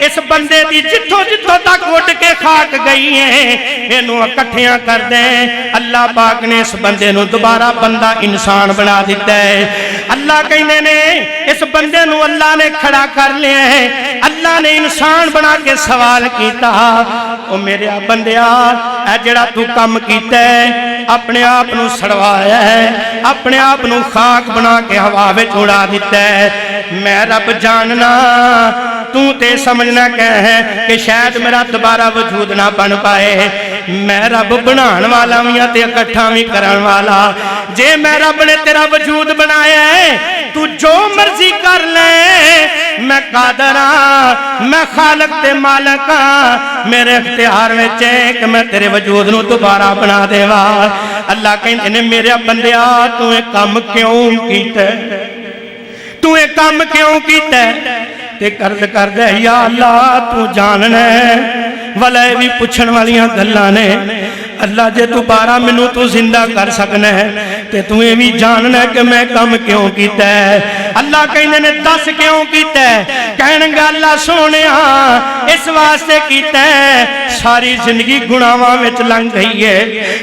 S2: इस बंदे की जिथों जिथों तक उड़ के खाक गई है इनू इकट्ठियां कर दे। अल्लाह पाक ने इस बंदे नूं दोबारा बंदा इंसान बना दिता है। अल्लाह कहने ने इस बंदे नूं अल्लाह ने खड़ा कर लिया है, अल्लाह ने इंसान बना के सवाल किया, ओ मेरे बंदिया ऐ जेड़ा तू काम कीता है, अपने आप नूं सड़वाया है, अपने आप नूं खाक बना के हवा विच उड़ा दिता है। मैं रब जानना, तू ते समझना क्या है कि शायद मेरा दोबारा वजूद ना बन पाए। मैं रब बनाने वाला भी ते इकट्ठा भी करने वाला। जे मैं रब ने तेरा वजूद बनाया है, तू जो मर्जी कर ले, मैं कादर हां, मैं खालक ते मालक हां, मेरे इख्तियार विच है कि मैं तेरे वजूद नूं दोबारा बना देवा। अल्लाह कहंदे ने मेरे बंदिया तू ये काम क्यों कीता, तू ये काम क्यों कीता। ते कर्ज कर दे या अल्लाह तू जानना वाले भी पूछण वालियां गल्लां ने अल्लाह जे दोबारा मैनू तू जिंदा कर सकना है ते तू ये भी जानना कि मैं काम क्यों कीता है। अल्लाह कहने ने दस क्यों कीता है, कहणगे अल्लाह सोहणिया इस वास्ते कीता है सारी जिंदगी गुनाहां विच लंघ गई है,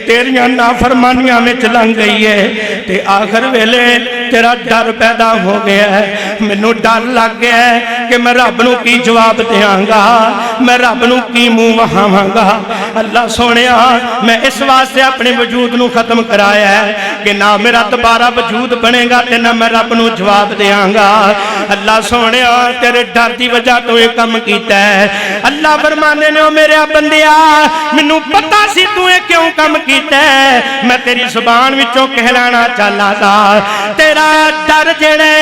S2: तेरियां नाफरमानियां विच लंघ गई है ते आखिर वेले तेरा डर पैदा हो गया है। मैनू डर लग गया है कि मैं रब नू की जवाब देंगा, मैं रब नू की मुंह वहावांगा। अल्लाह सोहणिया मैं इस वास्ते अपने वजूद नू खत्म कराया है कि ना मेरा दोबारा वजूद बनेगा ते ना मैं रब नू जवाब देंगा। अल्लाह सोहणिया तेरे डर की वजह तो ये काम कीता है। अल्लाह फरमाने ने ओ मेरे बंदिया मैनू पता सी तू ये क्यों काम कीता है, मैं तेरी जुबान विचों कहलाना चाहता था। तेरा डर जेड़े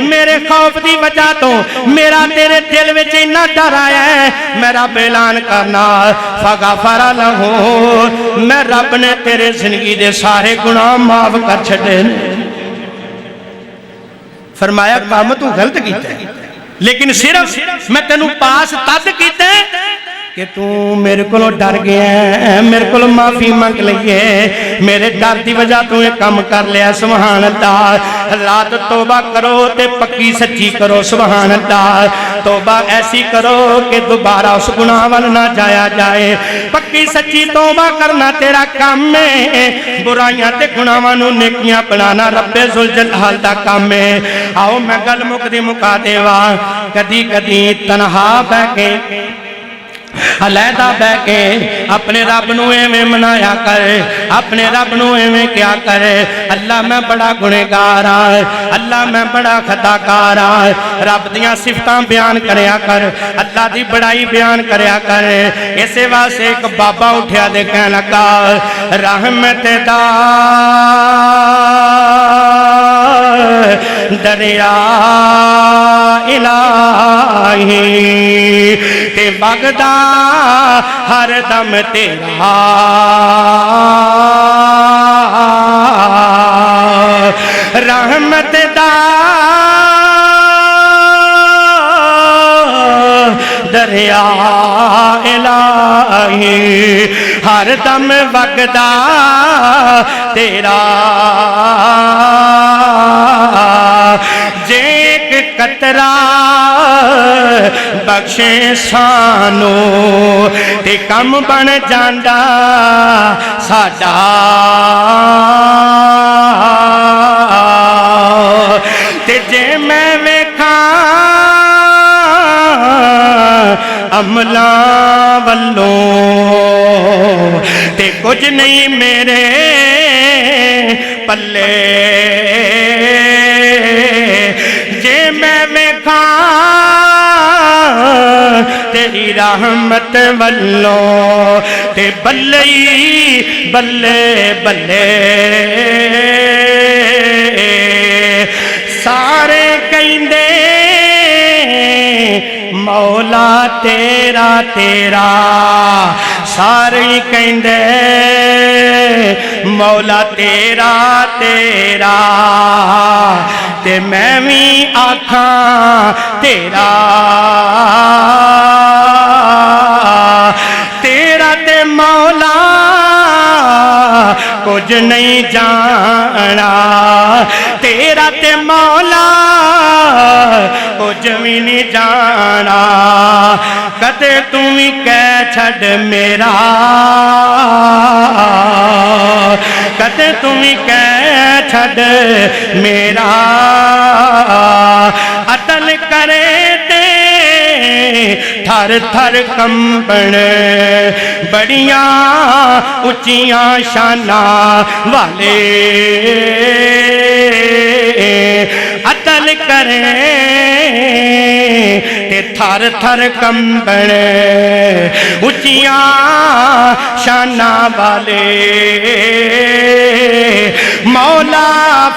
S2: मेरे खौफ की वजह तो मेरा तेरे दिल विच इन्ना डर आया है, मैं रब ऐलान करना फगफर लहू मैं रब ने तेरे जिंदगी दे सारे गुनाह माफ कर छड़े। फरमाया काम तू गलत कीता लेकिन सिर्फ मैं तेनू पास तद कीता कि तू मेरे को डर गया, मेरे को माफी मंग लीए, मेरे डर की वजह तू ये काम कर लिया। सुभान अल्लाह। रात तौबा करो ते पक्की सच्ची करो। सुभान अल्लाह। तौबा ऐसी करो कि दोबारा उस गुनाह वाल ना जाया जाए। पक्की सच्ची तौबा करना तेरा काम है, बुराइयां ते गुनाहां नू नेकियां बनाना रब्बे जुल जलाल दा काम है। आओ मैं गल मुकदी मुका देवा। कदी कदी तनहा बह के अलहदा बह के अपने रब नू एवें मनाया कर, अपने रब नू एवें क्या कर, अल्लाह मैं बड़ा गुनहगार हाँ, अल्लाह मैं बड़ा खताकार हाँ। रब दियां सिफतां बयान करया कर, अल्लाह दी बड़ाई बयान करया कर। इसे वास्ते एक बाबा उठया दे कहन लगा रहमत दा दरिया इलाही ते बगदा हर दम तेरा रहमत दा दरिया इलाही हर दम वगदा तेरा। जे कतरा बख्शे सानू ते कम बन जांदा साडा। ते जे मैं वेखां अमला वल्लों ते कुछ नहीं मेरे पल्ले। जे मैं वेखा तेरी रहमत वल्लों ते बल्ले बल्ले बल्ले। सारे कहंदे मौला तेरा तेरा, सारे कहंदे मौला तेरा तेरा, ते मैं भी आखां तेरा। तेरा ते मौला कुछ नहीं जाना, तेरा ते मौला कुछ भी नहीं जाना। कदे तू भी कह छड़ मेरा, कदे तू भी कह छड़ मेरा। अदल करे ते थर थर कंबण बड़िया उचिया शाना वाले। अदल करे ते थर थर कंबण उचिया शाना वाले। मौला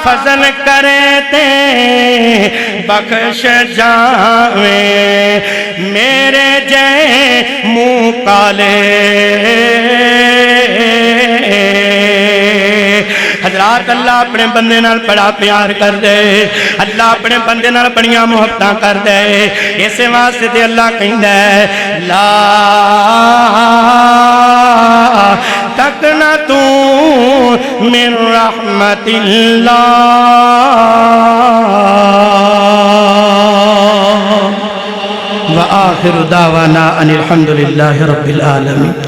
S2: फजल करे ते बख्श जावे मेरे जय मुँह काले। हजरात रात अल्लाह अपने बंदे नाल बड़ा प्यार कर दे, अल्लाह अपने बंदे नाल बड़ियां मुहब्बतां कर दे। इस वास्ते ते अल्लाह कहंदा है ला तकना तू मिन रहमतिल्लाह। व आखिरु दावाना अनिल हम्दुलिल्लाहि रब्बिल आलमीन।